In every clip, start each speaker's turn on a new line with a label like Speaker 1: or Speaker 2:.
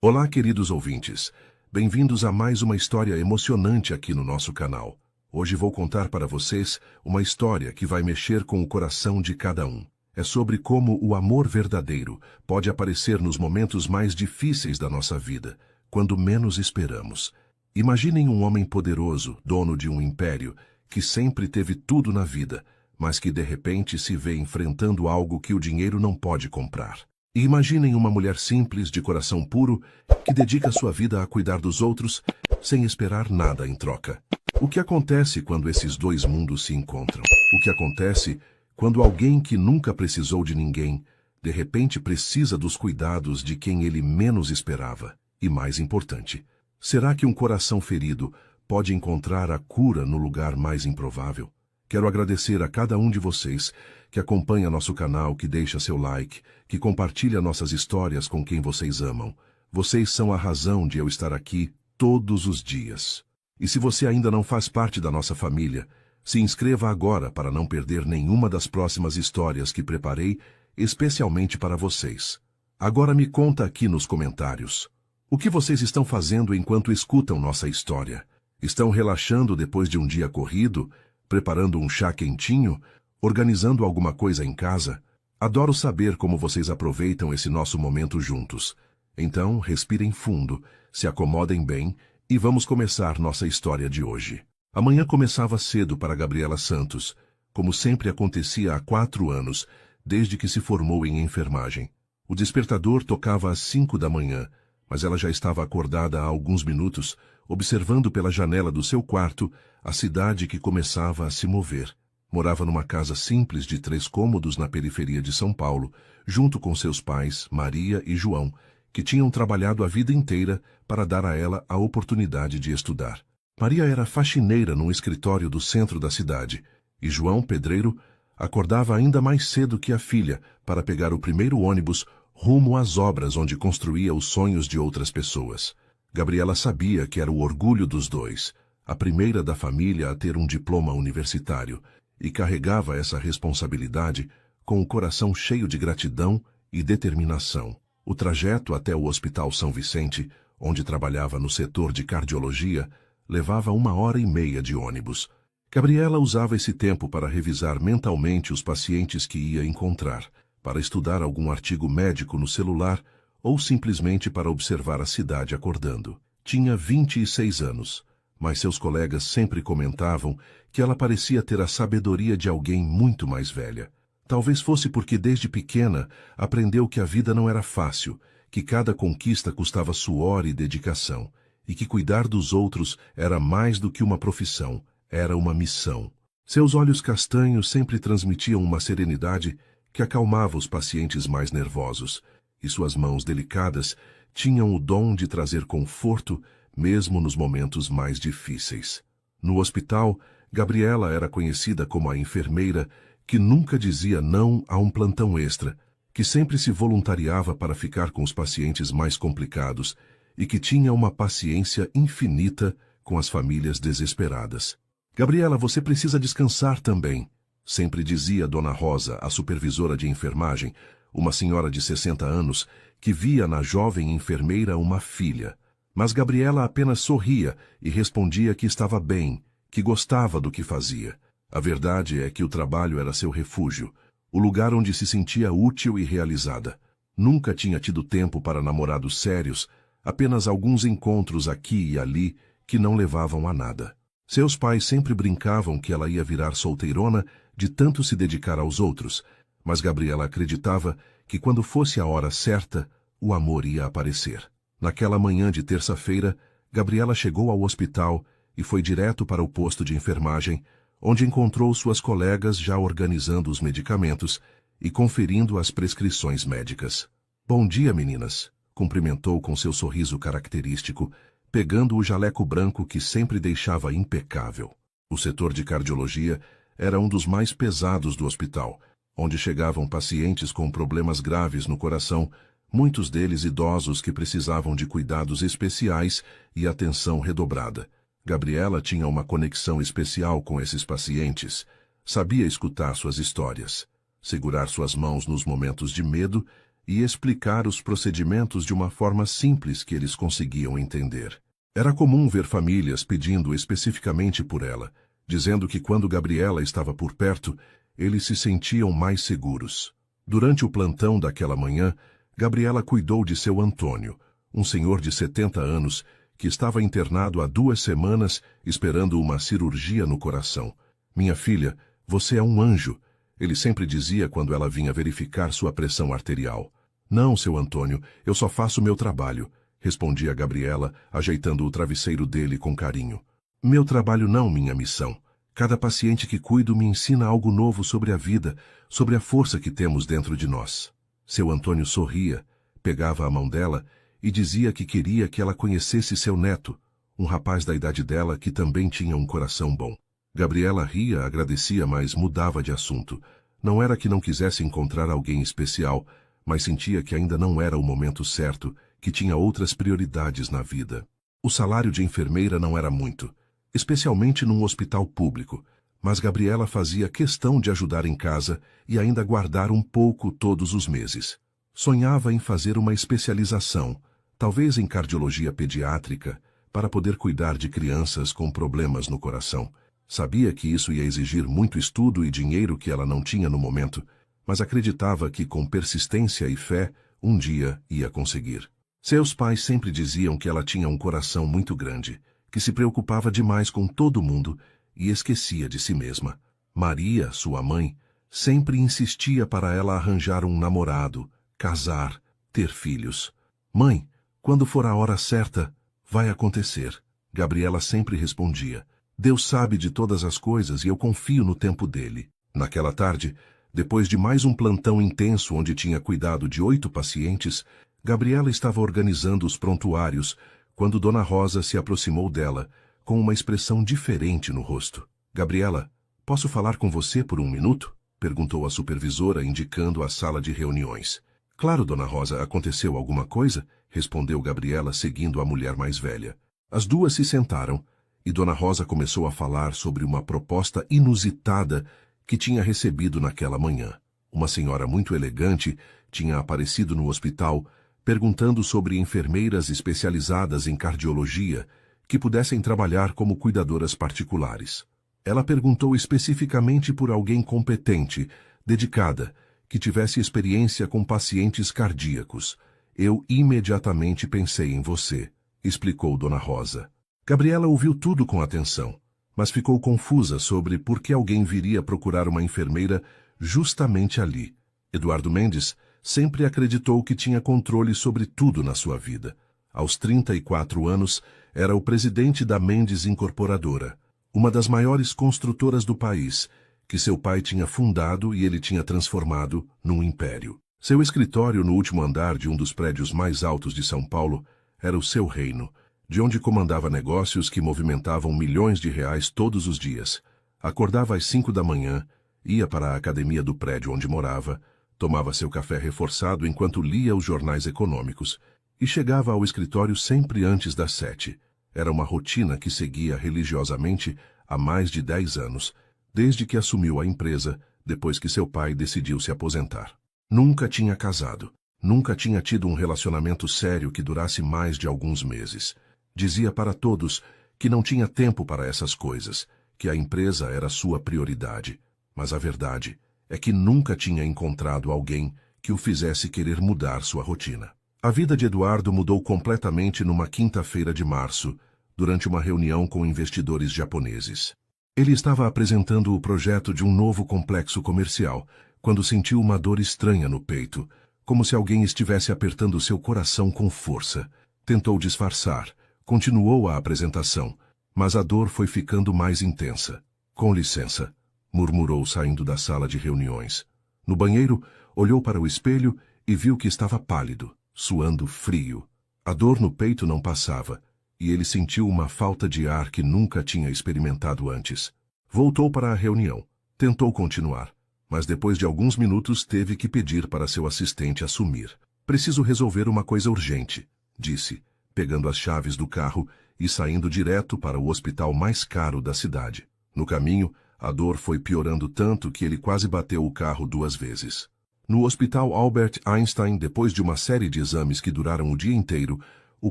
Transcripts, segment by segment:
Speaker 1: Olá, queridos ouvintes. Bem-vindos a mais uma história emocionante aqui no nosso canal. Hoje vou contar para vocês uma história que vai mexer com o coração de cada um. É sobre como o amor verdadeiro pode aparecer nos momentos mais difíceis da nossa vida, quando menos esperamos. Imaginem um homem poderoso, dono de um império, que sempre teve tudo na vida, mas que de repente se vê enfrentando algo que o dinheiro não pode comprar. E imaginem uma mulher simples, de coração puro, que dedica sua vida a cuidar dos outros, sem esperar nada em troca. O que acontece quando esses dois mundos se encontram? O que acontece quando alguém que nunca precisou de ninguém, de repente precisa dos cuidados de quem ele menos esperava? E mais importante, será que um coração ferido pode encontrar a cura no lugar mais improvável? Quero agradecer a cada um de vocês que acompanha nosso canal, que deixa seu like, que compartilha nossas histórias com quem vocês amam. Vocês são a razão de eu estar aqui todos os dias. E se você ainda não faz parte da nossa família, se inscreva agora para não perder nenhuma das próximas histórias que preparei especialmente para vocês. Agora me conta aqui nos comentários. O que vocês estão fazendo enquanto escutam nossa história? Estão relaxando depois de um dia corrido? Preparando um chá quentinho? Organizando alguma coisa em casa? Adoro saber como vocês aproveitam esse nosso momento juntos. Então, respirem fundo, se acomodem bem e vamos começar nossa história de hoje. Amanhã começava cedo para Gabriela Santos, como sempre acontecia há 4 anos, desde que se formou em enfermagem. O despertador tocava às 5 da manhã, mas ela já estava acordada há alguns minutos, observando pela janela do seu quarto a cidade que começava a se mover. Morava numa casa simples de 3 cômodos na periferia de São Paulo, junto com seus pais, Maria e João, que tinham trabalhado a vida inteira para dar a ela a oportunidade de estudar. Maria era faxineira num escritório do centro da cidade, e João, pedreiro, acordava ainda mais cedo que a filha para pegar o primeiro ônibus rumo às obras onde construía os sonhos de outras pessoas. Gabriela sabia que era o orgulho dos dois, a primeira da família a ter um diploma universitário, e carregava essa responsabilidade com o coração cheio de gratidão e determinação. O trajeto até o Hospital São Vicente, onde trabalhava no setor de cardiologia, levava 1h30 de ônibus. Gabriela usava esse tempo para revisar mentalmente os pacientes que ia encontrar, para estudar algum artigo médico no celular ou simplesmente para observar a cidade acordando. Tinha 26 anos, mas seus colegas sempre comentavam que ela parecia ter a sabedoria de alguém muito mais velha. Talvez fosse porque desde pequena aprendeu que a vida não era fácil, que cada conquista custava suor e dedicação, e que cuidar dos outros era mais do que uma profissão, era uma missão. Seus olhos castanhos sempre transmitiam uma serenidade que acalmava os pacientes mais nervosos, e suas mãos delicadas tinham o dom de trazer conforto mesmo nos momentos mais difíceis. No hospital, Gabriela era conhecida como a enfermeira que nunca dizia não a um plantão extra, que sempre se voluntariava para ficar com os pacientes mais complicados e que tinha uma paciência infinita com as famílias desesperadas. Gabriela, você precisa descansar também, sempre dizia Dona Rosa, a supervisora de enfermagem, uma senhora de 60 anos que via na jovem enfermeira uma filha. Mas Gabriela apenas sorria e respondia que estava bem, que gostava do que fazia. A verdade é que o trabalho era seu refúgio, o lugar onde se sentia útil e realizada. Nunca tinha tido tempo para namorados sérios, apenas alguns encontros aqui e ali que não levavam a nada. Seus pais sempre brincavam que ela ia virar solteirona de tanto se dedicar aos outros, mas Gabriela acreditava que quando fosse a hora certa, o amor ia aparecer. Naquela manhã de terça-feira, Gabriela chegou ao hospital e foi direto para o posto de enfermagem, onde encontrou suas colegas já organizando os medicamentos e conferindo as prescrições médicas. "Bom dia, meninas", cumprimentou com seu sorriso característico, pegando o jaleco branco que sempre deixava impecável. O setor de cardiologia era um dos mais pesados do hospital, onde chegavam pacientes com problemas graves no coração, muitos deles idosos que precisavam de cuidados especiais e atenção redobrada. Gabriela tinha uma conexão especial com esses pacientes, sabia escutar suas histórias, segurar suas mãos nos momentos de medo e explicar os procedimentos de uma forma simples que eles conseguiam entender. Era comum ver famílias pedindo especificamente por ela, dizendo que quando Gabriela estava por perto, eles se sentiam mais seguros. Durante o plantão daquela manhã, Gabriela cuidou de seu Antônio, um senhor de 70 anos, que estava internado há 2 semanas esperando uma cirurgia no coração. Minha filha, você é um anjo, ele sempre dizia quando ela vinha verificar sua pressão arterial. Não, seu Antônio, eu só faço meu trabalho, respondia Gabriela, ajeitando o travesseiro dele com carinho. Meu trabalho não, minha missão. Cada paciente que cuido me ensina algo novo sobre a vida, sobre a força que temos dentro de nós. Seu Antônio sorria, pegava a mão dela e dizia que queria que ela conhecesse seu neto, um rapaz da idade dela que também tinha um coração bom. Gabriela ria, agradecia, mas mudava de assunto. Não era que não quisesse encontrar alguém especial, mas sentia que ainda não era o momento certo, que tinha outras prioridades na vida. O salário de enfermeira não era muito, especialmente num hospital público, mas Gabriela fazia questão de ajudar em casa e ainda guardar um pouco todos os meses. Sonhava em fazer uma especialização, talvez em cardiologia pediátrica, para poder cuidar de crianças com problemas no coração. Sabia que isso ia exigir muito estudo e dinheiro que ela não tinha no momento, mas acreditava que com persistência e fé, um dia ia conseguir. Seus pais sempre diziam que ela tinha um coração muito grande, que se preocupava demais com todo mundo e esquecia de si mesma. Maria, sua mãe, sempre insistia para ela arranjar um namorado, casar, ter filhos. Mãe, quando for a hora certa, vai acontecer. Gabriela sempre respondia. Deus sabe de todas as coisas e eu confio no tempo dele. Naquela tarde, depois de mais um plantão intenso onde tinha cuidado de 8 pacientes, Gabriela estava organizando os prontuários quando Dona Rosa se aproximou dela, com uma expressão diferente no rosto. Gabriela, posso falar com você por 1 minuto? Perguntou a supervisora, indicando a sala de reuniões. Claro, Dona Rosa, aconteceu alguma coisa? Respondeu Gabriela, seguindo a mulher mais velha. As duas se sentaram, e Dona Rosa começou a falar sobre uma proposta inusitada que tinha recebido naquela manhã. Uma senhora muito elegante tinha aparecido no hospital perguntando sobre enfermeiras especializadas em cardiologia que pudessem trabalhar como cuidadoras particulares. Ela perguntou especificamente por alguém competente, dedicada, que tivesse experiência com pacientes cardíacos. Eu imediatamente pensei em você, explicou Dona Rosa. Gabriela ouviu tudo com atenção, mas ficou confusa sobre por que alguém viria procurar uma enfermeira justamente ali. Eduardo Mendes sempre acreditou que tinha controle sobre tudo na sua vida. Aos 34 anos, era o presidente da Mendes Incorporadora, uma das maiores construtoras do país, que seu pai tinha fundado e ele tinha transformado num império. Seu escritório no último andar de um dos prédios mais altos de São Paulo era o seu reino, de onde comandava negócios que movimentavam milhões de reais todos os dias. Acordava às 5 da manhã, ia para a academia do prédio onde morava, tomava seu café reforçado enquanto lia os jornais econômicos e chegava ao escritório sempre antes das 7. Era uma rotina que seguia religiosamente há mais de 10 anos, desde que assumiu a empresa, depois que seu pai decidiu se aposentar. Nunca tinha casado, nunca tinha tido um relacionamento sério que durasse mais de alguns meses. Dizia para todos que não tinha tempo para essas coisas, que a empresa era sua prioridade. Mas a verdade é que nunca tinha encontrado alguém que o fizesse querer mudar sua rotina. A vida de Eduardo mudou completamente numa quinta-feira de março, durante uma reunião com investidores japoneses. Ele estava apresentando o projeto de um novo complexo comercial, quando sentiu uma dor estranha no peito, como se alguém estivesse apertando seu coração com força. Tentou disfarçar, continuou a apresentação, mas a dor foi ficando mais intensa. Com licença, murmurou saindo da sala de reuniões. No banheiro, olhou para o espelho e viu que estava pálido, suando frio. A dor no peito não passava, e ele sentiu uma falta de ar que nunca tinha experimentado antes. Voltou para a reunião. Tentou continuar, mas depois de alguns minutos teve que pedir para seu assistente assumir. Preciso resolver uma coisa urgente, disse, pegando as chaves do carro e saindo direto para o hospital mais caro da cidade. No caminho, a dor foi piorando tanto que ele quase bateu o carro 2 vezes. No Hospital Albert Einstein, depois de uma série de exames que duraram o dia inteiro, o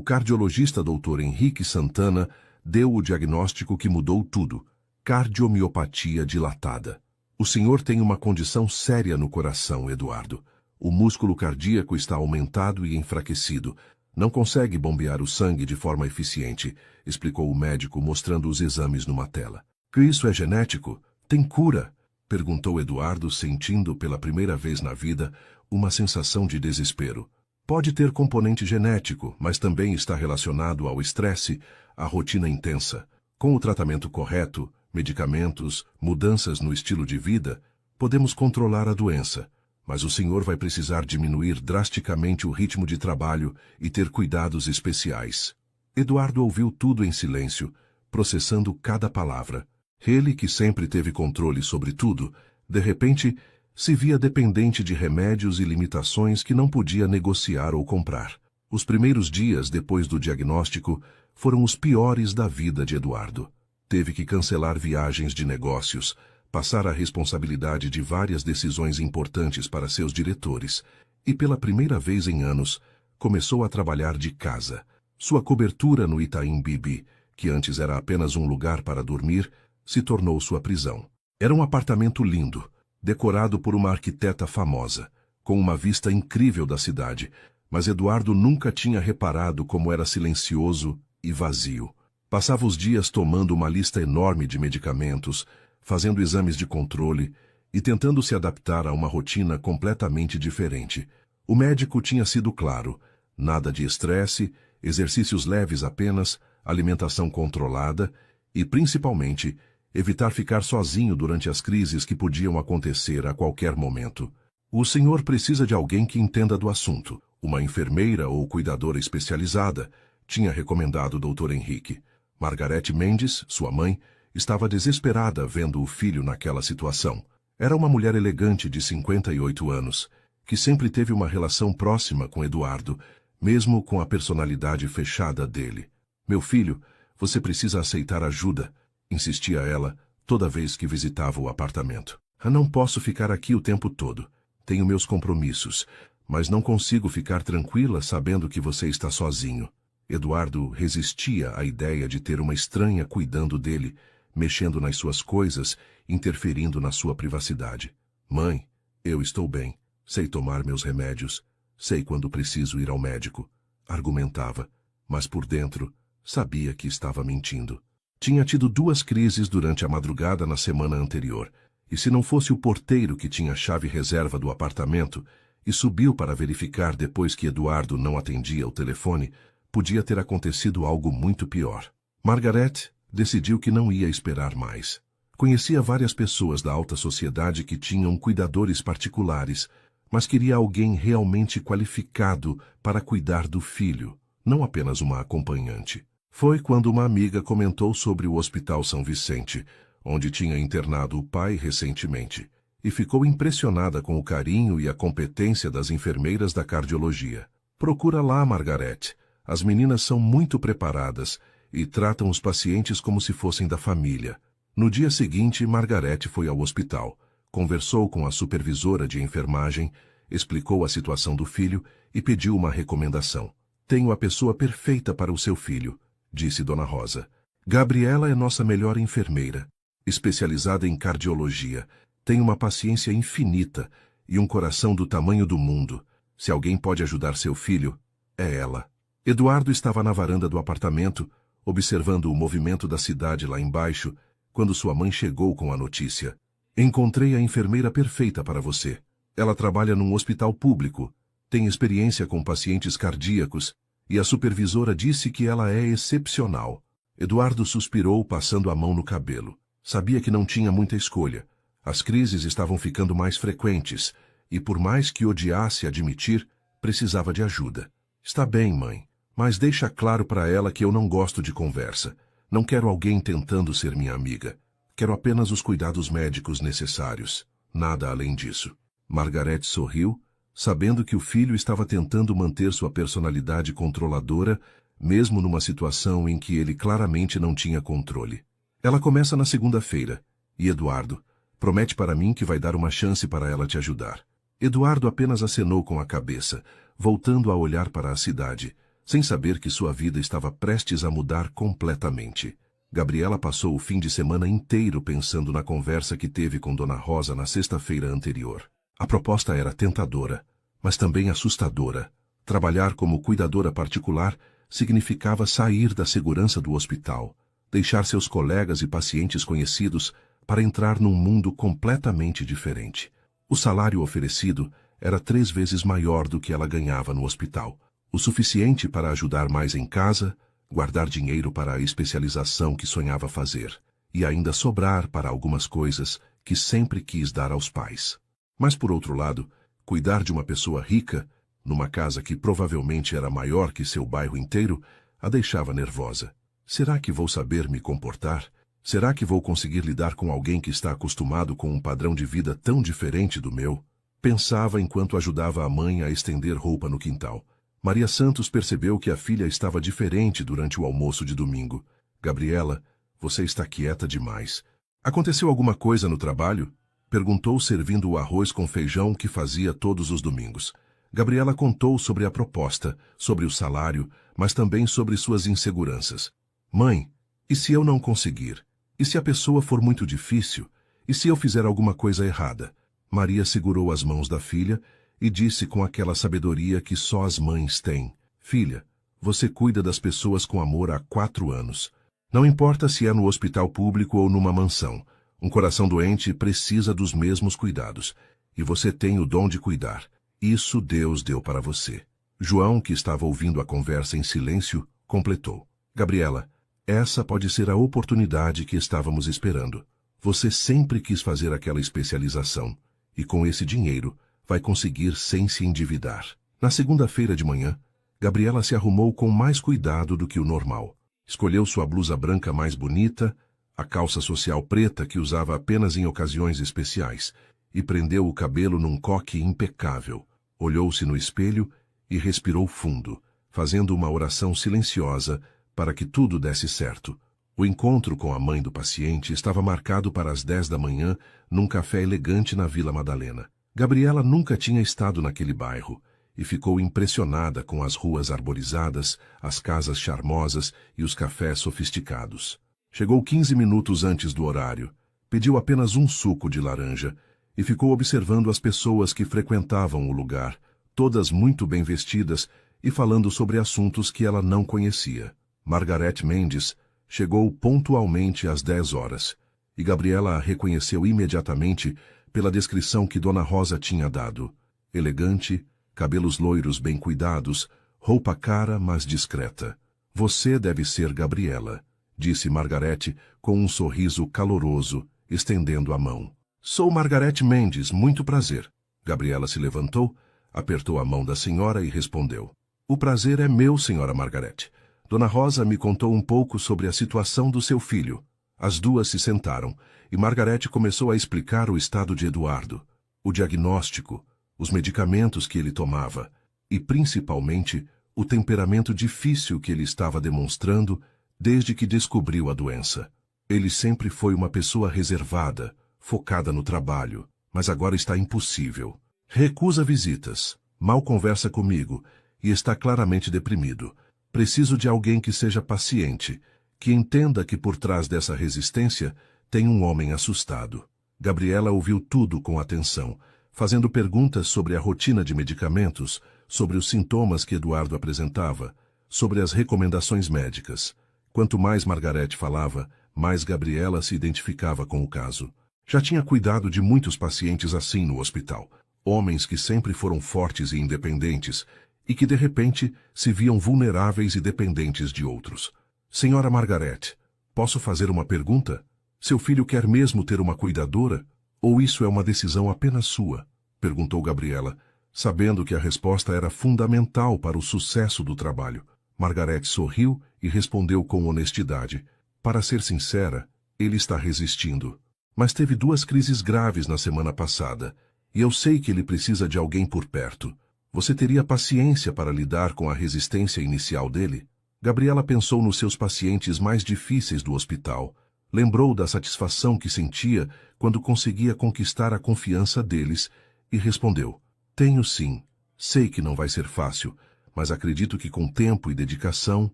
Speaker 1: cardiologista Dr. Henrique Santana deu o diagnóstico que mudou tudo: cardiomiopatia dilatada. O senhor tem uma condição séria no coração, Eduardo. O músculo cardíaco está aumentado e enfraquecido. Não consegue bombear o sangue de forma eficiente, explicou o médico, mostrando os exames numa tela. Que isso é genético? Tem cura? Perguntou Eduardo, sentindo pela primeira vez na vida uma sensação de desespero. Pode ter componente genético, mas também está relacionado ao estresse, à rotina intensa. Com o tratamento correto, medicamentos, mudanças no estilo de vida, podemos controlar a doença. Mas o senhor vai precisar diminuir drasticamente o ritmo de trabalho e ter cuidados especiais. Eduardo ouviu tudo em silêncio, processando cada palavra. Ele, que sempre teve controle sobre tudo, de repente, se via dependente de remédios e limitações que não podia negociar ou comprar. Os primeiros dias depois do diagnóstico foram os piores da vida de Eduardo. Teve que cancelar viagens de negócios, passar a responsabilidade de várias decisões importantes para seus diretores e, pela primeira vez em anos, começou a trabalhar de casa. Sua cobertura no Itaim Bibi, que antes era apenas um lugar para dormir, se tornou sua prisão. Era um apartamento lindo, decorado por uma arquiteta famosa, com uma vista incrível da cidade, mas Eduardo nunca tinha reparado como era silencioso e vazio. Passava os dias tomando uma lista enorme de medicamentos, fazendo exames de controle e tentando se adaptar a uma rotina completamente diferente. O médico tinha sido claro: nada de estresse, exercícios leves apenas, alimentação controlada e, principalmente, evitar ficar sozinho durante as crises que podiam acontecer a qualquer momento. O senhor precisa de alguém que entenda do assunto. Uma enfermeira ou cuidadora especializada, tinha recomendado o Dr. Henrique. Margarete Mendes, sua mãe, estava desesperada vendo o filho naquela situação. Era uma mulher elegante de 58 anos, que sempre teve uma relação próxima com Eduardo, mesmo com a personalidade fechada dele. Meu filho, você precisa aceitar ajuda, insistia ela toda vez que visitava o apartamento. Não posso ficar aqui o tempo todo. Tenho meus compromissos, mas não consigo ficar tranquila sabendo que você está sozinho. Eduardo resistia à ideia de ter uma estranha cuidando dele, mexendo nas suas coisas, interferindo na sua privacidade. Mãe, eu estou bem. Sei tomar meus remédios. Sei quando preciso ir ao médico. Argumentava, mas por dentro sabia que estava mentindo. Tinha tido 2 crises durante a madrugada na semana anterior, e se não fosse o porteiro que tinha a chave reserva do apartamento e subiu para verificar depois que Eduardo não atendia o telefone, podia ter acontecido algo muito pior. Margarete decidiu que não ia esperar mais. Conhecia várias pessoas da alta sociedade que tinham cuidadores particulares, mas queria alguém realmente qualificado para cuidar do filho, não apenas uma acompanhante. Foi quando uma amiga comentou sobre o Hospital São Vicente, onde tinha internado o pai recentemente, e ficou impressionada com o carinho e a competência das enfermeiras da cardiologia. Procura lá, Margarete. As meninas são muito preparadas e tratam os pacientes como se fossem da família. No dia seguinte, Margarete foi ao hospital, conversou com a supervisora de enfermagem, explicou a situação do filho e pediu uma recomendação. Tenho a pessoa perfeita para o seu filho, disse Dona Rosa. Gabriela é nossa melhor enfermeira, especializada em cardiologia. Tem uma paciência infinita e um coração do tamanho do mundo. Se alguém pode ajudar seu filho, é ela. Eduardo estava na varanda do apartamento, observando o movimento da cidade lá embaixo, quando sua mãe chegou com a notícia. Encontrei a enfermeira perfeita para você. Ela trabalha num hospital público, tem experiência com pacientes cardíacos, e a supervisora disse que ela é excepcional. Eduardo suspirou, passando a mão no cabelo. Sabia que não tinha muita escolha. As crises estavam ficando mais frequentes, e por mais que odiasse admitir, precisava de ajuda. Está bem, mãe, mas deixa claro para ela que eu não gosto de conversa. Não quero alguém tentando ser minha amiga. Quero apenas os cuidados médicos necessários. Nada além disso. Margarete sorriu, sabendo que o filho estava tentando manter sua personalidade controladora, mesmo numa situação em que ele claramente não tinha controle. Ela começa na segunda-feira, e Eduardo, promete para mim que vai dar uma chance para ela te ajudar. Eduardo apenas acenou com a cabeça, voltando a olhar para a cidade, sem saber que sua vida estava prestes a mudar completamente. Gabriela passou o fim de semana inteiro pensando na conversa que teve com Dona Rosa na sexta-feira anterior. A proposta era tentadora, mas também assustadora. Trabalhar como cuidadora particular significava sair da segurança do hospital, deixar seus colegas e pacientes conhecidos para entrar num mundo completamente diferente. O salário oferecido era 3 vezes maior do que ela ganhava no hospital, o suficiente para ajudar mais em casa, guardar dinheiro para a especialização que sonhava fazer, e ainda sobrar para algumas coisas que sempre quis dar aos pais. Mas, por outro lado, cuidar de uma pessoa rica, numa casa que provavelmente era maior que seu bairro inteiro, a deixava nervosa. Será que vou saber me comportar? Será que vou conseguir lidar com alguém que está acostumado com um padrão de vida tão diferente do meu? Pensava enquanto ajudava a mãe a estender roupa no quintal. Maria Santos percebeu que a filha estava diferente durante o almoço de domingo. Gabriela, você está quieta demais. Aconteceu alguma coisa no trabalho? Perguntou servindo o arroz com feijão que fazia todos os domingos. Gabriela contou sobre a proposta, sobre o salário, mas também sobre suas inseguranças. Mãe, e se eu não conseguir? E se a pessoa for muito difícil? E se eu fizer alguma coisa errada? Maria segurou as mãos da filha e disse com aquela sabedoria que só as mães têm. Filha, você cuida das pessoas com amor há 4 anos. Não importa se é no hospital público ou numa mansão. Um coração doente precisa dos mesmos cuidados. E você tem o dom de cuidar. Isso Deus deu para você. João, que estava ouvindo a conversa em silêncio, completou. Gabriela, essa pode ser a oportunidade que estávamos esperando. Você sempre quis fazer aquela especialização, e com esse dinheiro vai conseguir sem se endividar. Na segunda-feira de manhã, Gabriela se arrumou com mais cuidado do que o normal. Escolheu sua blusa branca mais bonita, a calça social preta que usava apenas em ocasiões especiais, e prendeu o cabelo num coque impecável. Olhou-se no espelho e respirou fundo, fazendo uma oração silenciosa para que tudo desse certo. O encontro com a mãe do paciente estava marcado para as 10 da manhã num café elegante na Vila Madalena. Gabriela nunca tinha estado naquele bairro e ficou impressionada com as ruas arborizadas, as casas charmosas e os cafés sofisticados. Chegou 15 minutos antes do horário, pediu apenas um suco de laranja e ficou observando as pessoas que frequentavam o lugar, todas muito bem vestidas e falando sobre assuntos que ela não conhecia. Margareth Mendes chegou pontualmente às 10 horas, e Gabriela a reconheceu imediatamente pela descrição que Dona Rosa tinha dado. Elegante, cabelos loiros bem cuidados, roupa cara, mas discreta. Você deve ser Gabriela, disse Margareth com um sorriso caloroso, estendendo a mão. Sou Margareth Mendes, muito prazer. Gabriela se levantou, apertou a mão da senhora e respondeu. O prazer é meu, senhora Margareth. Dona Rosa me contou um pouco sobre a situação do seu filho. As duas se sentaram, e Margareth começou a explicar o estado de Eduardo, o diagnóstico, os medicamentos que ele tomava, e principalmente o temperamento difícil que ele estava demonstrando desde que descobriu a doença. Ele sempre foi uma pessoa reservada, focada no trabalho, mas agora está impossível. Recusa visitas, mal conversa comigo e está claramente deprimido. Preciso de alguém que seja paciente, que entenda que por trás dessa resistência tem um homem assustado. Gabriela ouviu tudo com atenção, fazendo perguntas sobre a rotina de medicamentos, sobre os sintomas que Eduardo apresentava, sobre as recomendações médicas. Quanto mais Margareth falava, mais Gabriela se identificava com o caso. Já tinha cuidado de muitos pacientes assim no hospital, homens que sempre foram fortes e independentes, e que de repente se viam vulneráveis e dependentes de outros. Senhora Margareth, posso fazer uma pergunta? Seu filho quer mesmo ter uma cuidadora? Ou isso é uma decisão apenas sua? Perguntou Gabriela, sabendo que a resposta era fundamental para o sucesso do trabalho. Margareth sorriu e respondeu com honestidade. Para ser sincera, ele está resistindo. Mas teve 2 crises graves na semana passada, e eu sei que ele precisa de alguém por perto. Você teria paciência para lidar com a resistência inicial dele? Gabriela pensou nos seus pacientes mais difíceis do hospital. Lembrou da satisfação que sentia quando conseguia conquistar a confiança deles e respondeu. Tenho sim. Sei que não vai ser fácil, mas acredito que com tempo e dedicação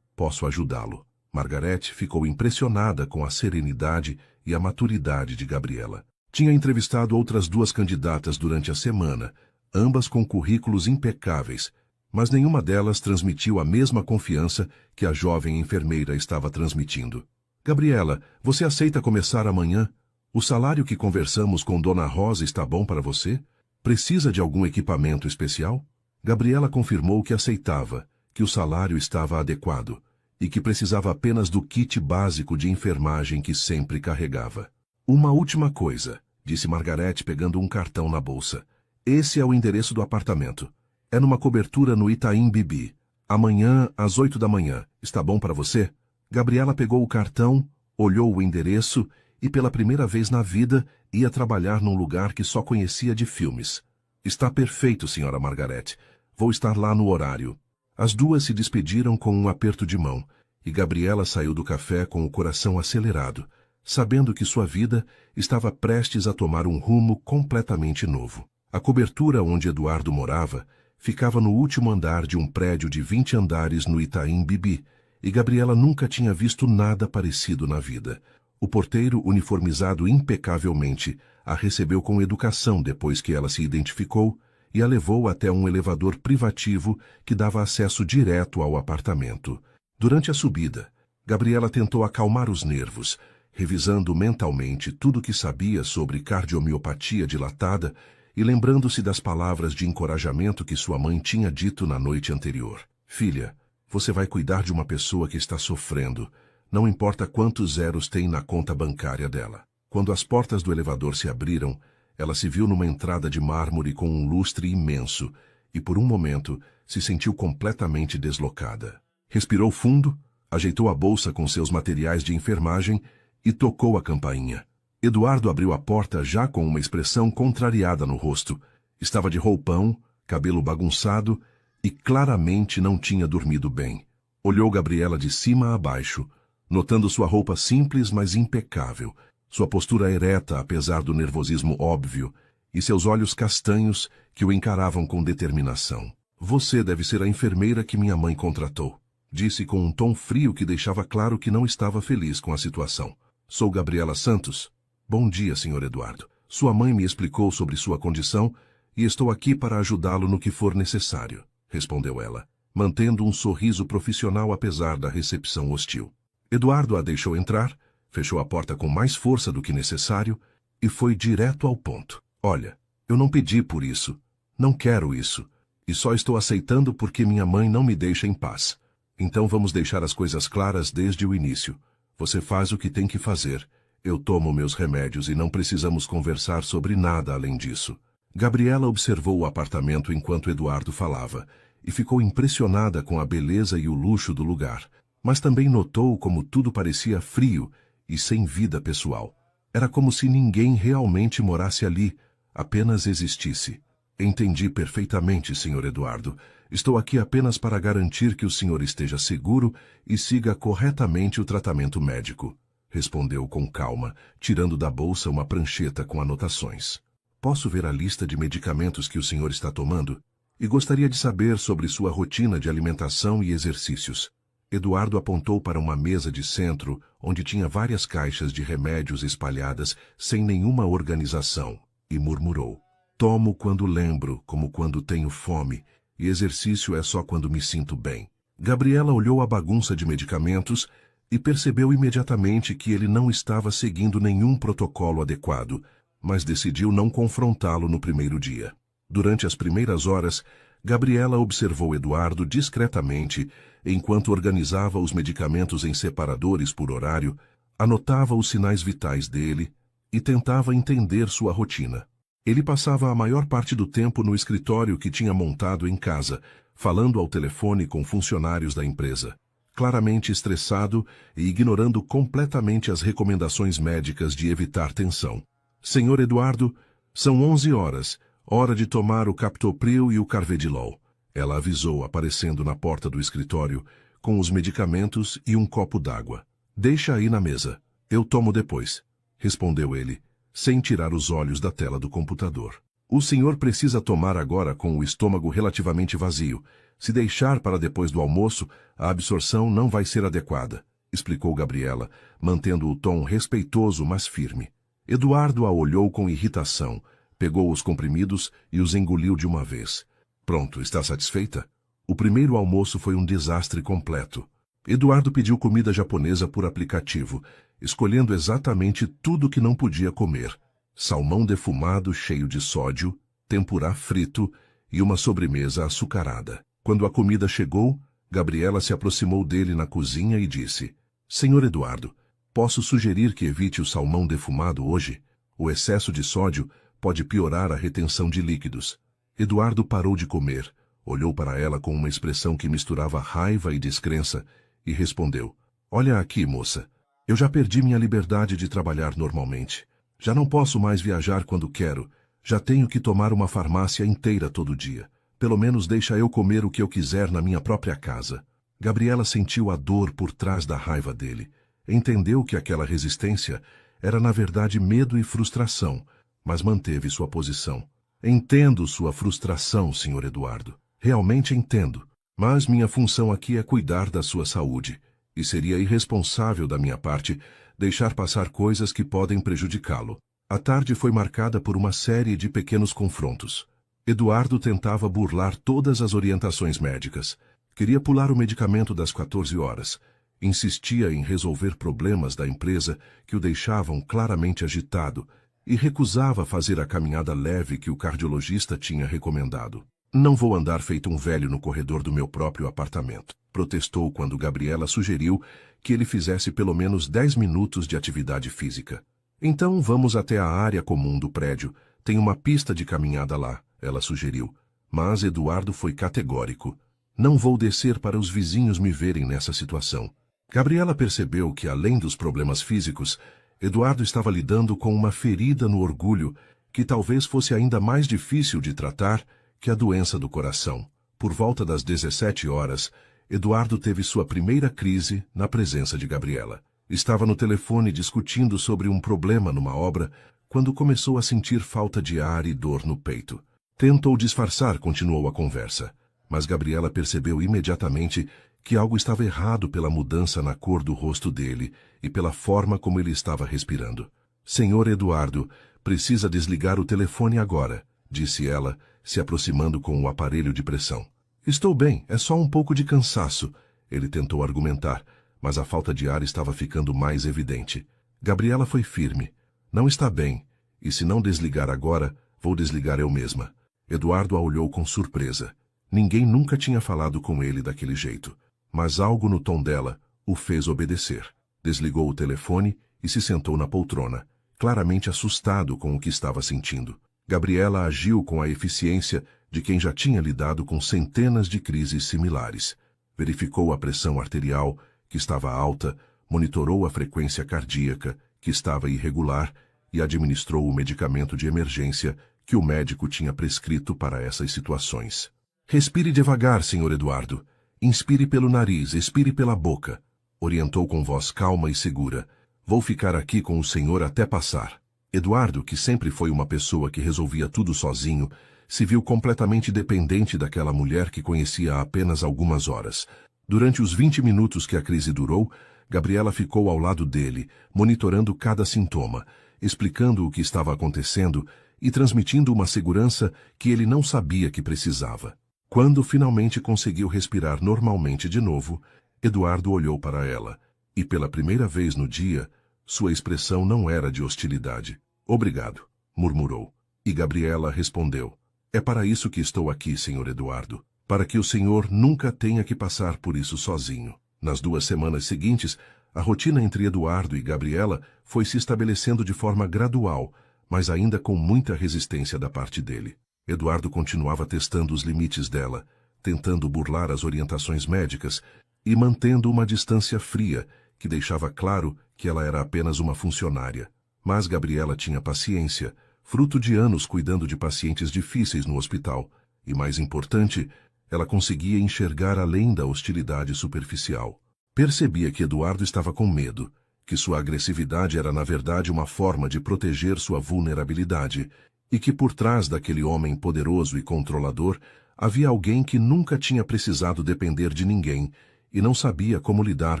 Speaker 1: posso ajudá-lo. Margaret ficou impressionada com a serenidade e a maturidade de Gabriela. Tinha entrevistado outras 2 candidatas durante a semana, ambas com currículos impecáveis, mas nenhuma delas transmitiu a mesma confiança que a jovem enfermeira estava transmitindo. Gabriela, você aceita começar amanhã? O salário que conversamos com Dona Rosa está bom para você? Precisa de algum equipamento especial? Gabriela confirmou que aceitava, que o salário estava adequado e que precisava apenas do kit básico de enfermagem que sempre carregava. Uma última coisa, disse Margaret pegando um cartão na bolsa. Esse é o endereço do apartamento. É numa cobertura no Itaim Bibi. Amanhã, às 8 da manhã. Está bom para você? Gabriela pegou o cartão, olhou o endereço e, pela primeira vez na vida, ia trabalhar num lugar que só conhecia de filmes. Está perfeito, senhora Margaret. Vou estar lá no horário. As 2 se despediram com um aperto de mão, e Gabriela saiu do café com o coração acelerado, sabendo que sua vida estava prestes a tomar um rumo completamente novo. A cobertura onde Eduardo morava ficava no último andar de um prédio de 20 andares no Itaim Bibi, e Gabriela nunca tinha visto nada parecido na vida. O porteiro, uniformizado impecavelmente, a recebeu com educação depois que ela se identificou e a levou até um elevador privativo que dava acesso direto ao apartamento. Durante a subida, Gabriela tentou acalmar os nervos, revisando mentalmente tudo o que sabia sobre cardiomiopatia dilatada e lembrando-se das palavras de encorajamento que sua mãe tinha dito na noite anterior. Filha, você vai cuidar de uma pessoa que está sofrendo, não importa quantos zeros tem na conta bancária dela. Quando as portas do elevador se abriram, ela se viu numa entrada de mármore com um lustre imenso e, por um momento, se sentiu completamente deslocada. Respirou fundo, ajeitou a bolsa com seus materiais de enfermagem e tocou a campainha. Eduardo abriu a porta já com uma expressão contrariada no rosto. Estava de roupão, cabelo bagunçado e claramente não tinha dormido bem. Olhou Gabriela de cima a baixo, notando sua roupa simples, mas impecável, sua postura ereta apesar do nervosismo óbvio e seus olhos castanhos que o encaravam com determinação. Você deve ser a enfermeira que minha mãe contratou, disse com um tom frio que deixava claro que não estava feliz com a situação. Sou Gabriela Santos. Bom dia, Sr. Eduardo. Sua mãe me explicou sobre sua condição e estou aqui para ajudá-lo no que for necessário, respondeu ela, mantendo um sorriso profissional apesar da recepção hostil. Eduardo a deixou entrar, fechou a porta com mais força do que necessário e foi direto ao ponto. Olha, eu não pedi por isso, não quero isso, e só estou aceitando porque minha mãe não me deixa em paz. Então vamos deixar as coisas claras desde o início. Você faz o que tem que fazer. Eu tomo meus remédios e não precisamos conversar sobre nada além disso. Gabriela observou o apartamento enquanto Eduardo falava e ficou impressionada com a beleza e o luxo do lugar, mas também notou como tudo parecia frio e sem vida pessoal. Era como se ninguém realmente morasse ali, apenas existisse. Entendi perfeitamente, Sr. Eduardo. Estou aqui apenas para garantir que o senhor esteja seguro e siga corretamente o tratamento médico, respondeu com calma, tirando da bolsa uma prancheta com anotações. Posso ver a lista de medicamentos que o senhor está tomando? E gostaria de saber sobre sua rotina de alimentação e exercícios. Eduardo apontou para uma mesa de centro, onde tinha várias caixas de remédios espalhadas sem nenhuma organização, e murmurou. Tomo quando lembro, como quando tenho fome, e exercício é só quando me sinto bem. Gabriela olhou a bagunça de medicamentos e percebeu imediatamente que ele não estava seguindo nenhum protocolo adequado, mas decidiu não confrontá-lo no primeiro dia. Durante as primeiras horas, Gabriela observou Eduardo discretamente enquanto organizava os medicamentos em separadores por horário, anotava os sinais vitais dele e tentava entender sua rotina. Ele passava a maior parte do tempo no escritório que tinha montado em casa, falando ao telefone com funcionários da empresa, claramente estressado e ignorando completamente as recomendações médicas de evitar tensão. Senhor Eduardo, são 11 horas, hora de tomar o Captopril e o Carvedilol. Ela avisou, aparecendo na porta do escritório, com os medicamentos e um copo d'água. Deixa aí na mesa. Eu tomo depois, respondeu ele, sem tirar os olhos da tela do computador. O senhor precisa tomar agora com o estômago relativamente vazio. Se deixar para depois do almoço, a absorção não vai ser adequada, explicou Gabriela, mantendo o tom respeitoso, mas firme. Eduardo a olhou com irritação, pegou os comprimidos e os engoliu de uma vez. Pronto, está satisfeita? O primeiro almoço foi um desastre completo. Eduardo pediu comida japonesa por aplicativo, escolhendo exatamente tudo que não podia comer. Salmão defumado cheio de sódio, tempurá frito e uma sobremesa açucarada. Quando a comida chegou, Gabriela se aproximou dele na cozinha e disse: Senhor Eduardo, posso sugerir que evite o salmão defumado hoje? O excesso de sódio pode piorar a retenção de líquidos. Eduardo parou de comer, olhou para ela com uma expressão que misturava raiva e descrença e respondeu: Olha aqui, moça, eu já perdi minha liberdade de trabalhar normalmente. Já não posso mais viajar quando quero. Já tenho que tomar uma farmácia inteira todo dia. Pelo menos deixa eu comer o que eu quiser na minha própria casa. Gabriela sentiu a dor por trás da raiva dele. Entendeu que aquela resistência era na verdade medo e frustração, mas manteve sua posição. Entendo sua frustração, Sr. Eduardo. Realmente entendo. Mas minha função aqui é cuidar da sua saúde. E seria irresponsável da minha parte deixar passar coisas que podem prejudicá-lo. A tarde foi marcada por uma série de pequenos confrontos. Eduardo tentava burlar todas as orientações médicas. Queria pular o medicamento das 14 horas. Insistia em resolver problemas da empresa que o deixavam claramente agitado e recusava fazer a caminhada leve que o cardiologista tinha recomendado. Não vou andar feito um velho no corredor do meu próprio apartamento, protestou quando Gabriela sugeriu que ele fizesse pelo menos 10 minutos de atividade física. Então vamos até a área comum do prédio. Tem uma pista de caminhada lá, ela sugeriu. Mas Eduardo foi categórico. Não vou descer para os vizinhos me verem nessa situação. Gabriela percebeu que, além dos problemas físicos, Eduardo estava lidando com uma ferida no orgulho que talvez fosse ainda mais difícil de tratar que a doença do coração. Por volta das 17 horas, Eduardo teve sua primeira crise na presença de Gabriela. Estava no telefone discutindo sobre um problema numa obra quando começou a sentir falta de ar e dor no peito. Tentou disfarçar, continuou a conversa, mas Gabriela percebeu imediatamente que algo estava errado pela mudança na cor do rosto dele e pela forma como ele estava respirando. Senhor Eduardo, precisa desligar o telefone agora, disse ela, se aproximando com o aparelho de pressão. Estou bem, é só um pouco de cansaço, ele tentou argumentar, mas a falta de ar estava ficando mais evidente. Gabriela foi firme. Não está bem, e se não desligar agora, vou desligar eu mesma. Eduardo a olhou com surpresa. Ninguém nunca tinha falado com ele daquele jeito, mas algo no tom dela o fez obedecer. Desligou o telefone e se sentou na poltrona, claramente assustado com o que estava sentindo. Gabriela agiu com a eficiência de quem já tinha lidado com centenas de crises similares. Verificou a pressão arterial, que estava alta, monitorou a frequência cardíaca, que estava irregular, e administrou o medicamento de emergência que o médico tinha prescrito para essas situações. Respire devagar, Sr. Eduardo. Inspire pelo nariz, expire pela boca, orientou com voz calma e segura. Vou ficar aqui com o senhor até passar. Eduardo, que sempre foi uma pessoa que resolvia tudo sozinho, se viu completamente dependente daquela mulher que conhecia há apenas algumas horas. Durante os 20 minutos que a crise durou, Gabriela ficou ao lado dele, monitorando cada sintoma, explicando o que estava acontecendo e transmitindo uma segurança que ele não sabia que precisava. Quando finalmente conseguiu respirar normalmente de novo, Eduardo olhou para ela, e pela primeira vez no dia, sua expressão não era de hostilidade. Obrigado, murmurou. E Gabriela respondeu: É para isso que estou aqui, Sr. Eduardo, para que o senhor nunca tenha que passar por isso sozinho. Nas 2 semanas seguintes, a rotina entre Eduardo e Gabriela foi se estabelecendo de forma gradual, mas ainda com muita resistência da parte dele. Eduardo continuava testando os limites dela, tentando burlar as orientações médicas e mantendo uma distância fria que deixava claro que ela era apenas uma funcionária. Mas Gabriela tinha paciência, fruto de anos cuidando de pacientes difíceis no hospital, e mais importante, ela conseguia enxergar além da hostilidade superficial. Percebia que Eduardo estava com medo, que sua agressividade era na verdade uma forma de proteger sua vulnerabilidade, e que por trás daquele homem poderoso e controlador havia alguém que nunca tinha precisado depender de ninguém e não sabia como lidar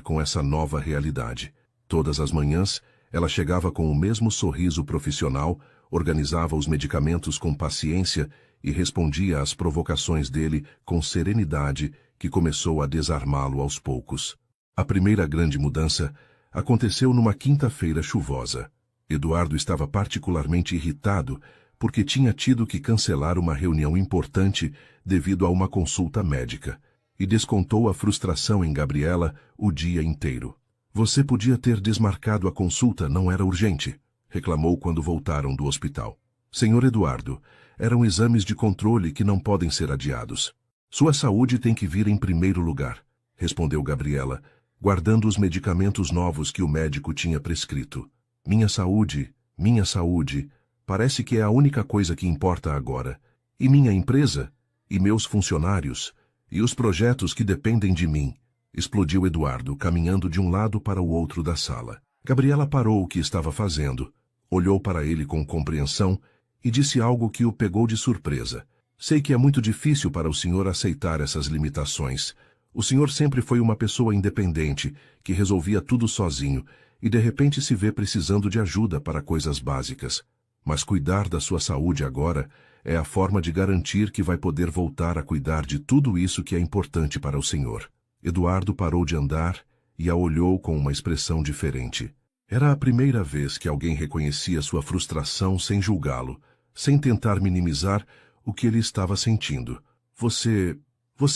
Speaker 1: com essa nova realidade. Todas as manhãs, ela chegava com o mesmo sorriso profissional, organizava os medicamentos com paciência e respondia às provocações dele com serenidade que começou a desarmá-lo aos poucos. A primeira grande mudança aconteceu numa quinta-feira chuvosa. Eduardo estava particularmente irritado porque tinha tido que cancelar uma reunião importante devido a uma consulta médica, e descontou a frustração em Gabriela o dia inteiro. Você podia ter desmarcado a consulta, não era urgente, reclamou quando voltaram do hospital. Senhor Eduardo, eram exames de controle que não podem ser adiados. Sua saúde tem que vir em primeiro lugar, respondeu Gabriela, guardando os medicamentos novos que o médico tinha prescrito. Minha saúde, parece que é a única coisa que importa agora. E minha empresa? E meus funcionários? E os projetos que dependem de mim? Explodiu Eduardo, caminhando de um lado para o outro da sala. Gabriela parou o que estava fazendo, olhou para ele com compreensão e disse algo que o pegou de surpresa. Sei que é muito difícil para o senhor aceitar essas limitações. O senhor sempre foi uma pessoa independente, que resolvia tudo sozinho, e de repente se vê precisando de ajuda para coisas básicas. Mas cuidar da sua saúde agora é a forma de garantir que vai poder voltar a cuidar de tudo isso que é importante para o senhor. Eduardo parou de andar e a olhou com uma expressão diferente. Era a primeira vez que alguém reconhecia sua frustração sem julgá-lo, sem tentar minimizar o que ele estava sentindo. Você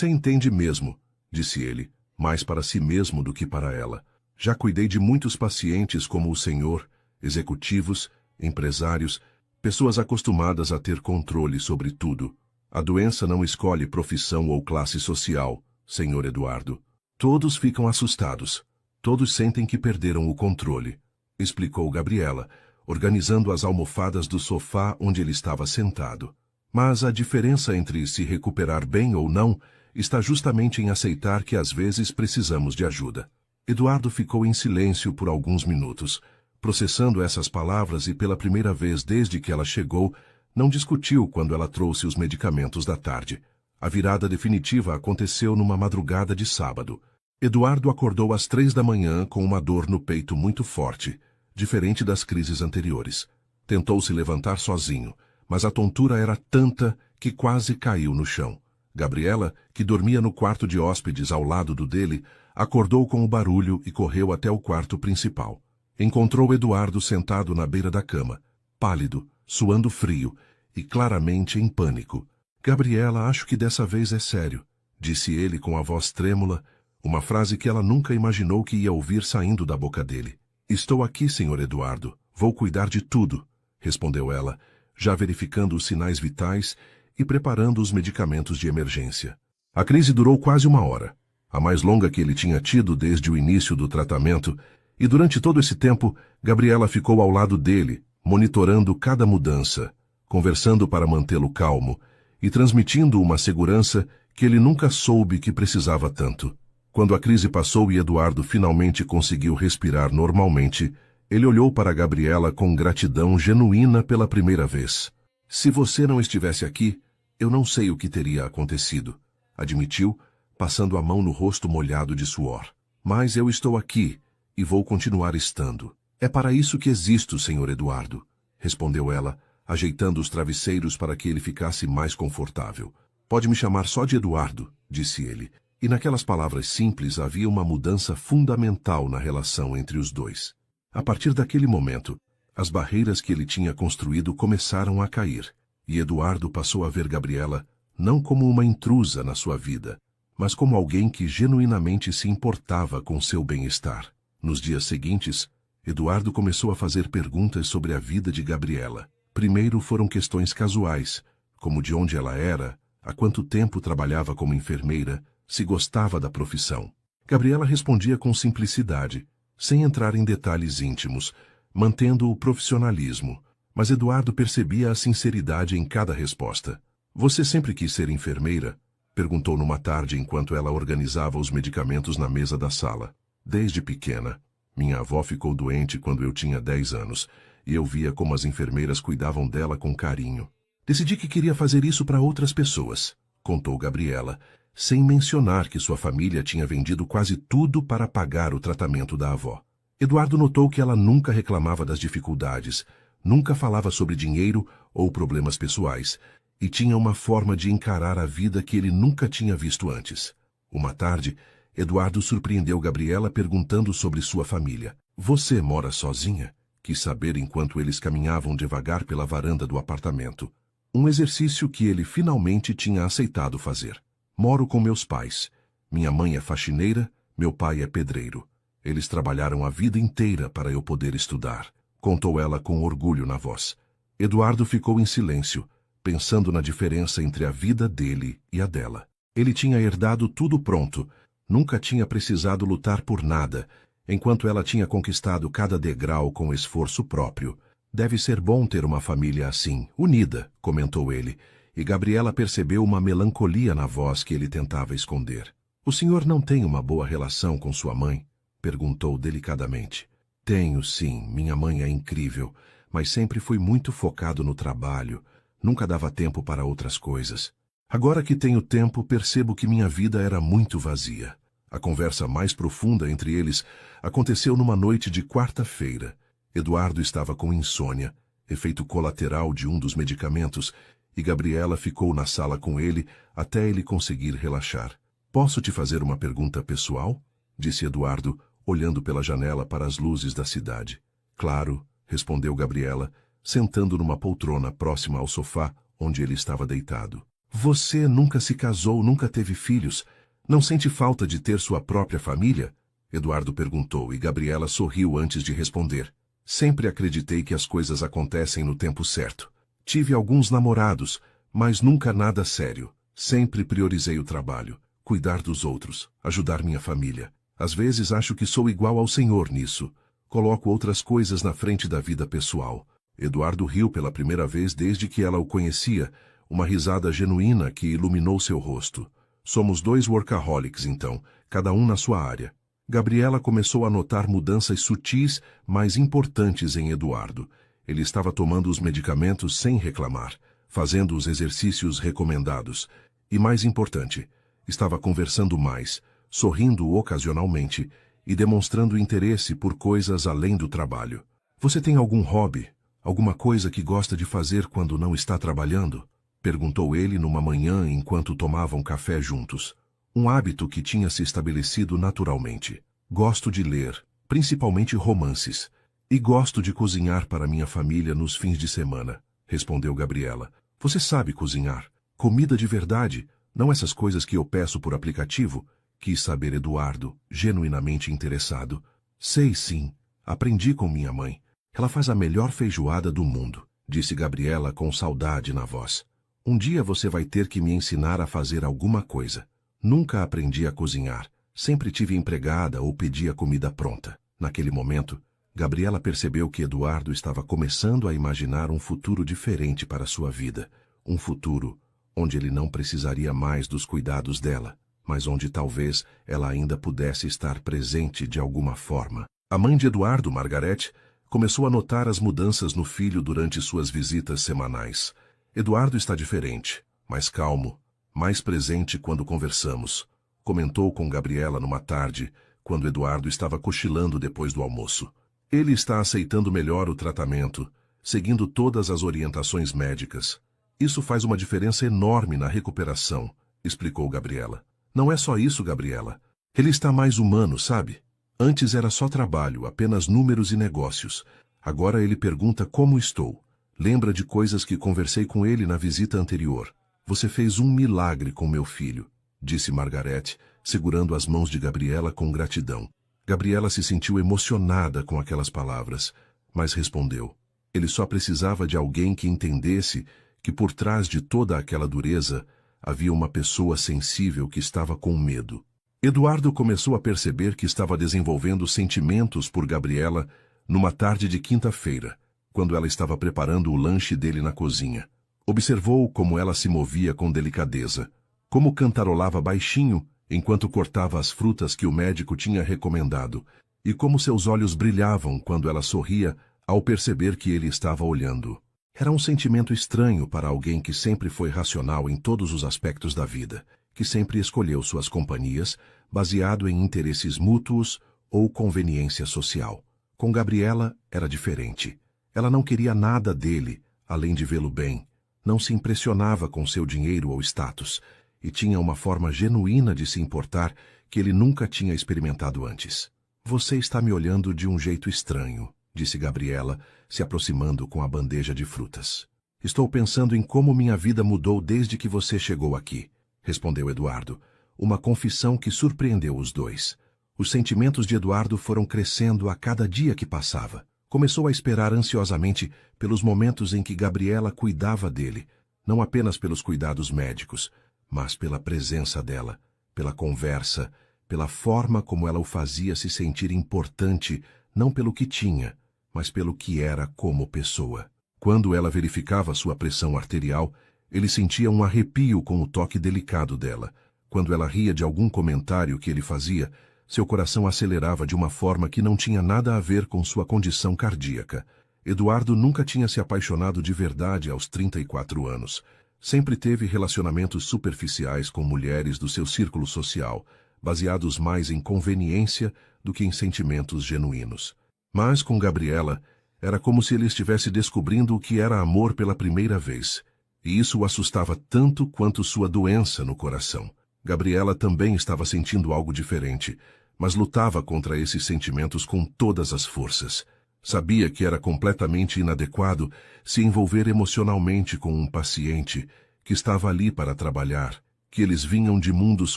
Speaker 1: entende mesmo, disse ele, mais para si mesmo do que para ela. Já cuidei de muitos pacientes como o senhor, executivos, empresários, pessoas acostumadas a ter controle sobre tudo. A doença não escolhe profissão ou classe social, senhor Eduardo. Todos ficam assustados. Todos sentem que perderam o controle, explicou Gabriela, organizando as almofadas do sofá onde ele estava sentado. Mas a diferença entre se recuperar bem ou não está justamente em aceitar que às vezes precisamos de ajuda. Eduardo ficou em silêncio por alguns minutos, processando essas palavras, e pela primeira vez desde que ela chegou, não discutiu quando ela trouxe os medicamentos da tarde. A virada definitiva aconteceu numa madrugada de sábado. Eduardo acordou às 3 da manhã com uma dor no peito muito forte, diferente das crises anteriores. Tentou se levantar sozinho, mas a tontura era tanta que quase caiu no chão. Gabriela, que dormia no quarto de hóspedes ao lado do dele, acordou com o barulho e correu até o quarto principal. Encontrou Eduardo sentado na beira da cama, pálido, suando frio e claramente em pânico. Gabriela, acho que dessa vez é sério, disse ele com a voz trêmula, uma frase que ela nunca imaginou que ia ouvir saindo da boca dele. Estou aqui, senhor Eduardo. Vou cuidar de tudo, respondeu ela, já verificando os sinais vitais e preparando os medicamentos de emergência. A crise durou quase 1 hora, a mais longa que ele tinha tido desde o início do tratamento, e durante todo esse tempo, Gabriela ficou ao lado dele, monitorando cada mudança, conversando para mantê-lo calmo e transmitindo uma segurança que ele nunca soube que precisava tanto. Quando a crise passou e Eduardo finalmente conseguiu respirar normalmente, ele olhou para Gabriela com gratidão genuína pela primeira vez. Se você não estivesse aqui, eu não sei o que teria acontecido, admitiu, passando a mão no rosto molhado de suor. Mas eu estou aqui e vou continuar estando. É para isso que existo, senhor Eduardo, respondeu ela, ajeitando os travesseiros para que ele ficasse mais confortável. Pode me chamar só de Eduardo, disse ele, e naquelas palavras simples havia uma mudança fundamental na relação entre os dois. A partir daquele momento, as barreiras que ele tinha construído começaram a cair, e Eduardo passou a ver Gabriela não como uma intrusa na sua vida, mas como alguém que genuinamente se importava com seu bem-estar. Nos dias seguintes, Eduardo começou a fazer perguntas sobre a vida de Gabriela. Primeiro foram questões casuais, como de onde ela era, há quanto tempo trabalhava como enfermeira, se gostava da profissão. Gabriela respondia com simplicidade, sem entrar em detalhes íntimos, mantendo o profissionalismo, mas Eduardo percebia a sinceridade em cada resposta. Você sempre quis ser enfermeira? Perguntou numa tarde enquanto ela organizava os medicamentos na mesa da sala. Desde pequena. Minha avó ficou doente quando eu tinha 10 anos, e eu via como as enfermeiras cuidavam dela com carinho. Decidi que queria fazer isso para outras pessoas, contou Gabriela, sem mencionar que sua família tinha vendido quase tudo para pagar o tratamento da avó. Eduardo notou que ela nunca reclamava das dificuldades, nunca falava sobre dinheiro ou problemas pessoais, e tinha uma forma de encarar a vida que ele nunca tinha visto antes. Uma tarde, Eduardo surpreendeu Gabriela perguntando sobre sua família. Você mora sozinha? Quis saber enquanto eles caminhavam devagar pela varanda do apartamento. Um exercício que ele finalmente tinha aceitado fazer. Moro com meus pais. Minha mãe é faxineira, meu pai é pedreiro. Eles trabalharam a vida inteira para eu poder estudar, contou ela com orgulho na voz. Eduardo ficou em silêncio, pensando na diferença entre a vida dele e a dela. Ele tinha herdado tudo pronto, nunca tinha precisado lutar por nada, enquanto ela tinha conquistado cada degrau com esforço próprio. Deve ser bom ter uma família assim, unida, comentou ele, e Gabriela percebeu uma melancolia na voz que ele tentava esconder. O senhor não tem uma boa relação com sua mãe? Perguntou delicadamente. Tenho sim, minha mãe é incrível, mas sempre fui muito focado no trabalho, nunca dava tempo para outras coisas. Agora que tenho tempo, percebo que minha vida era muito vazia. A conversa mais profunda entre eles aconteceu numa noite de quarta-feira. Eduardo estava com insônia, efeito colateral de um dos medicamentos, e Gabriela ficou na sala com ele até ele conseguir relaxar. Posso te fazer uma pergunta pessoal? Disse Eduardo, olhando pela janela para as luzes da cidade. Claro, respondeu Gabriela, sentando numa poltrona próxima ao sofá onde ele estava deitado. Você nunca se casou, nunca teve filhos. Não sente falta de ter sua própria família? Eduardo perguntou e Gabriela sorriu antes de responder. Sempre acreditei que as coisas acontecem no tempo certo. Tive alguns namorados, mas nunca nada sério. Sempre priorizei o trabalho, cuidar dos outros, ajudar minha família. Às vezes acho que sou igual ao Senhor nisso. Coloco outras coisas na frente da vida pessoal. Eduardo riu pela primeira vez desde que ela o conhecia, uma risada genuína que iluminou seu rosto. Somos dois workaholics, então, cada um na sua área. Gabriela começou a notar mudanças sutis, mas importantes em Eduardo. Ele estava tomando os medicamentos sem reclamar, fazendo os exercícios recomendados. E mais importante, estava conversando mais, sorrindo ocasionalmente e demonstrando interesse por coisas além do trabalho. Você tem algum hobby? Alguma coisa que gosta de fazer quando não está trabalhando? Perguntou ele numa manhã enquanto tomavam café juntos. Um hábito que tinha se estabelecido naturalmente. Gosto de ler, principalmente romances. E gosto de cozinhar para minha família nos fins de semana, respondeu Gabriela. Você sabe cozinhar? Comida de verdade, não essas coisas que eu peço por aplicativo? Quis saber Eduardo, genuinamente interessado. Sei sim, aprendi com minha mãe. Ela faz a melhor feijoada do mundo, disse Gabriela com saudade na voz. Um dia você vai ter que me ensinar a fazer alguma coisa. Nunca aprendi a cozinhar, sempre tive empregada ou pedia comida pronta. Naquele momento, Gabriela percebeu que Eduardo estava começando a imaginar um futuro diferente para sua vida. Um futuro onde ele não precisaria mais dos cuidados dela, mas onde talvez ela ainda pudesse estar presente de alguma forma. A mãe de Eduardo, Margarete, começou a notar as mudanças no filho durante suas visitas semanais. Eduardo está diferente, mais calmo, mais presente quando conversamos, comentou com Gabriela numa tarde, quando Eduardo estava cochilando depois do almoço. Ele está aceitando melhor o tratamento, seguindo todas as orientações médicas. Isso faz uma diferença enorme na recuperação, explicou Gabriela. Não é só isso, Gabriela. Ele está mais humano, sabe? Antes era só trabalho, apenas números e negócios. Agora ele pergunta como estou. Lembra de coisas que conversei com ele na visita anterior. Você fez um milagre com meu filho, disse Margarete, segurando as mãos de Gabriela com gratidão. Gabriela se sentiu emocionada com aquelas palavras, mas respondeu. Ele só precisava de alguém que entendesse que por trás de toda aquela dureza havia uma pessoa sensível que estava com medo. Eduardo começou a perceber que estava desenvolvendo sentimentos por Gabriela numa tarde de quinta-feira, quando ela estava preparando o lanche dele na cozinha. Observou como ela se movia com delicadeza, como cantarolava baixinho enquanto cortava as frutas que o médico tinha recomendado, e como seus olhos brilhavam quando ela sorria ao perceber que ele estava olhando. Era um sentimento estranho para alguém que sempre foi racional em todos os aspectos da vida, que sempre escolheu suas companhias baseado em interesses mútuos ou conveniência social. Com Gabriela era diferente. Ela não queria nada dele, além de vê-lo bem. Não se impressionava com seu dinheiro ou status, e tinha uma forma genuína de se importar que ele nunca tinha experimentado antes. Você está me olhando de um jeito estranho, disse Gabriela, se aproximando com a bandeja de frutas. Estou pensando em como minha vida mudou desde que você chegou aqui, respondeu Eduardo, uma confissão que surpreendeu os dois. Os sentimentos de Eduardo foram crescendo a cada dia que passava. Começou a esperar ansiosamente pelos momentos em que Gabriela cuidava dele, não apenas pelos cuidados médicos, mas pela presença dela, pela conversa, pela forma como ela o fazia se sentir importante, não pelo que tinha, mas pelo que era como pessoa. Quando ela verificava sua pressão arterial, ele sentia um arrepio com o toque delicado dela. Quando ela ria de algum comentário que ele fazia, seu coração acelerava de uma forma que não tinha nada a ver com sua condição cardíaca. Eduardo nunca tinha se apaixonado de verdade aos 34 anos. Sempre teve relacionamentos superficiais com mulheres do seu círculo social, baseados mais em conveniência do que em sentimentos genuínos. Mas com Gabriela, era como se ele estivesse descobrindo o que era amor pela primeira vez. E isso o assustava tanto quanto sua doença no coração. Gabriela também estava sentindo algo diferente, mas lutava contra esses sentimentos com todas as forças. Sabia que era completamente inadequado se envolver emocionalmente com um paciente que estava ali para trabalhar, que eles vinham de mundos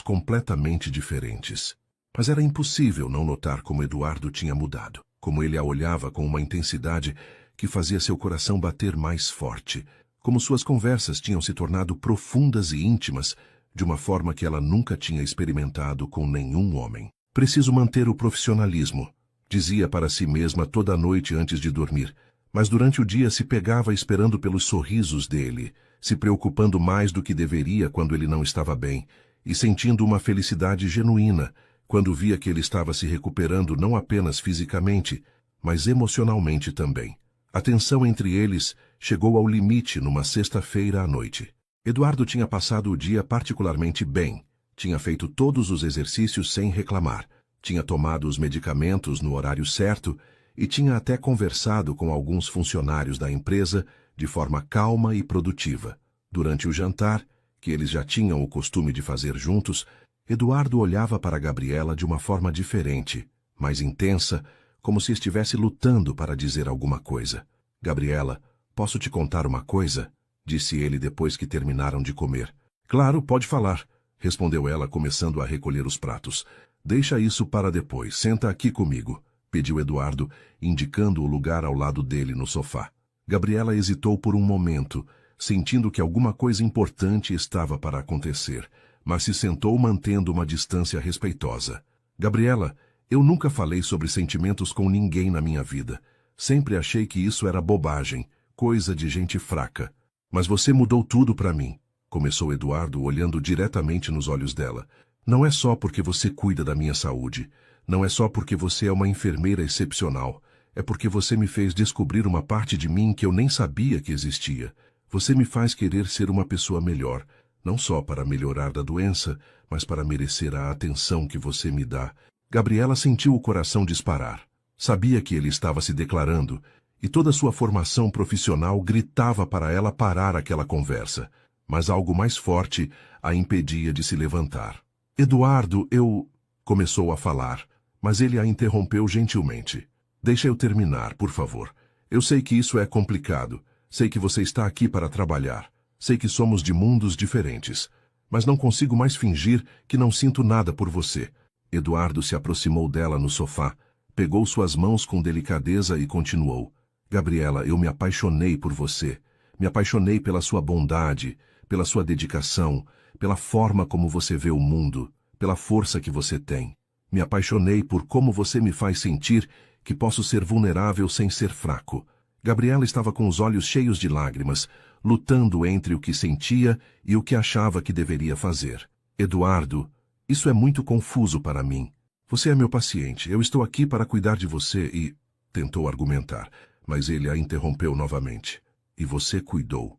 Speaker 1: completamente diferentes. Mas era impossível não notar como Eduardo tinha mudado, como ele a olhava com uma intensidade que fazia seu coração bater mais forte, como suas conversas tinham se tornado profundas e íntimas, de uma forma que ela nunca tinha experimentado com nenhum homem. Preciso manter o profissionalismo, dizia para si mesma toda noite antes de dormir, mas durante o dia se pegava esperando pelos sorrisos dele, se preocupando mais do que deveria quando ele não estava bem, e sentindo uma felicidade genuína quando via que ele estava se recuperando não apenas fisicamente, mas emocionalmente também. A tensão entre eles chegou ao limite numa sexta-feira à noite. Eduardo tinha passado o dia particularmente bem, tinha feito todos os exercícios sem reclamar, tinha tomado os medicamentos no horário certo e tinha até conversado com alguns funcionários da empresa de forma calma e produtiva. Durante o jantar, que eles já tinham o costume de fazer juntos, Eduardo olhava para Gabriela de uma forma diferente, mais intensa, como se estivesse lutando para dizer alguma coisa. Gabriela, posso te contar uma coisa? Disse ele depois que terminaram de comer. Claro, pode falar, respondeu ela começando a recolher os pratos. Deixa isso para depois, senta aqui comigo, pediu Eduardo, indicando o lugar ao lado dele no sofá. Gabriela hesitou por um momento, sentindo que alguma coisa importante estava para acontecer, mas se sentou mantendo uma distância respeitosa. Gabriela, eu nunca falei sobre sentimentos com ninguém na minha vida. Sempre achei que isso era bobagem, coisa de gente fraca. Mas você mudou tudo para mim, começou Eduardo olhando diretamente nos olhos dela. Não é só porque você cuida da minha saúde. Não é só porque você é uma enfermeira excepcional. É porque você me fez descobrir uma parte de mim que eu nem sabia que existia. Você me faz querer ser uma pessoa melhor, não só para melhorar da doença, mas para merecer a atenção que você me dá. Gabriela sentiu o coração disparar. Sabia que ele estava se declarando, e toda sua formação profissional gritava para ela parar aquela conversa, mas algo mais forte a impedia de se levantar. Eduardo, eu... começou a falar, mas ele a interrompeu gentilmente. Deixa eu terminar, por favor. Eu sei que isso é complicado. Sei que você está aqui para trabalhar. Sei que somos de mundos diferentes. Mas não consigo mais fingir que não sinto nada por você. Eduardo se aproximou dela no sofá, pegou suas mãos com delicadeza e continuou. Gabriela, eu me apaixonei por você. Me apaixonei pela sua bondade, pela sua dedicação, pela forma como você vê o mundo, pela força que você tem. Me apaixonei por como você me faz sentir que posso ser vulnerável sem ser fraco. Gabriela estava com os olhos cheios de lágrimas, lutando entre o que sentia e o que achava que deveria fazer. Eduardo, isso é muito confuso para mim. Você é meu paciente, eu estou aqui para cuidar de você e... tentou argumentar. mas ele a interrompeu novamente. E você cuidou